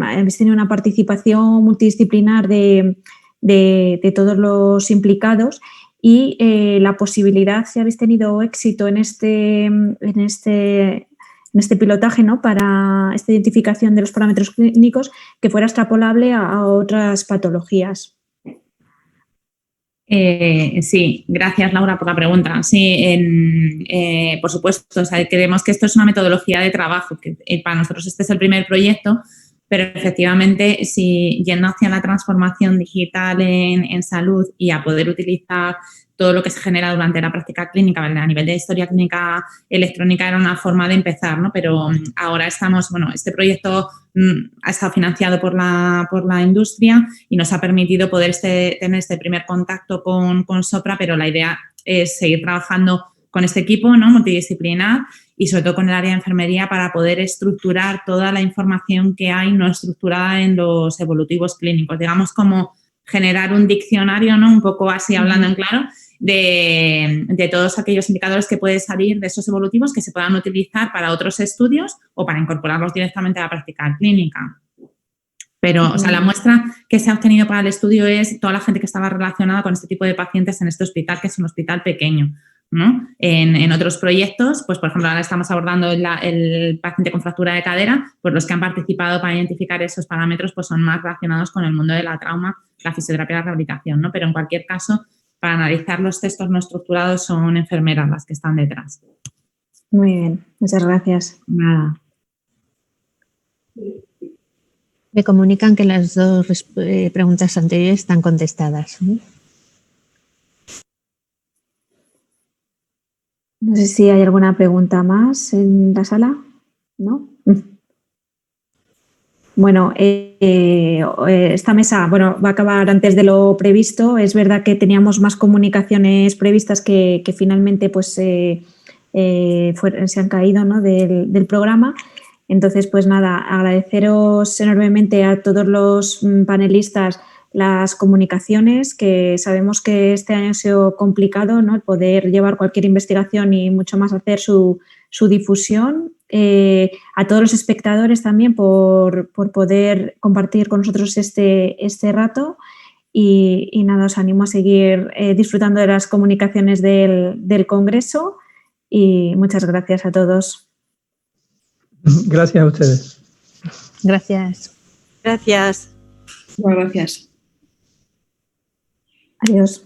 habéis tenido una participación multidisciplinar de todos los implicados y la posibilidad, si habéis tenido éxito en este pilotaje, ¿no?, para esta identificación de los parámetros clínicos, que fuera extrapolable a otras patologías. Sí, gracias Laura por la pregunta. Sí, por supuesto, o sea, creemos que esto es una metodología de trabajo, que para nosotros este es el primer proyecto, pero efectivamente, si yendo hacia la transformación digital en salud y a poder utilizar todo lo que se genera durante la práctica clínica, ¿vale?, a nivel de historia clínica electrónica era una forma de empezar, ¿no? Pero ahora estamos, bueno, este proyecto ha estado financiado por la industria y nos ha permitido poder tener este primer contacto con Sopra, pero la idea es seguir trabajando con este equipo, ¿no?, multidisciplinar y sobre todo con el área de enfermería para poder estructurar toda la información que hay no estructurada en los evolutivos clínicos. Digamos, como generar un diccionario, ¿no?, un poco así hablando en claro, de todos aquellos indicadores que pueden salir de esos evolutivos que se puedan utilizar para otros estudios o para incorporarlos directamente a la práctica clínica. Pero, o sea, la muestra que se ha obtenido para el estudio es toda la gente que estaba relacionada con este tipo de pacientes en este hospital, que es un hospital pequeño, ¿no? En otros proyectos, pues por ejemplo, ahora estamos abordando el paciente con fractura de cadera, pues los que han participado para identificar esos parámetros pues son más relacionados con el mundo de la trauma, la fisioterapia y la rehabilitación, ¿no? Pero en cualquier caso, para analizar los textos no estructurados son enfermeras las que están detrás. Muy bien, muchas gracias. Nada. Me comunican que las dos preguntas anteriores están contestadas. No sé si hay alguna pregunta más en la sala, ¿no? Bueno, esta mesa va a acabar antes de lo previsto. Es verdad que teníamos más comunicaciones previstas que finalmente pues, se han caído, ¿no?, del programa. Entonces, pues nada, agradeceros enormemente a todos los panelistas las comunicaciones, que sabemos que este año ha sido complicado, ¿no?, el poder llevar cualquier investigación y mucho más hacer su difusión. A todos los espectadores también por poder compartir con nosotros este rato y nada, os animo a seguir disfrutando de las comunicaciones del Congreso y muchas gracias a todos. Gracias a ustedes. Gracias. Gracias. Gracias. Adiós.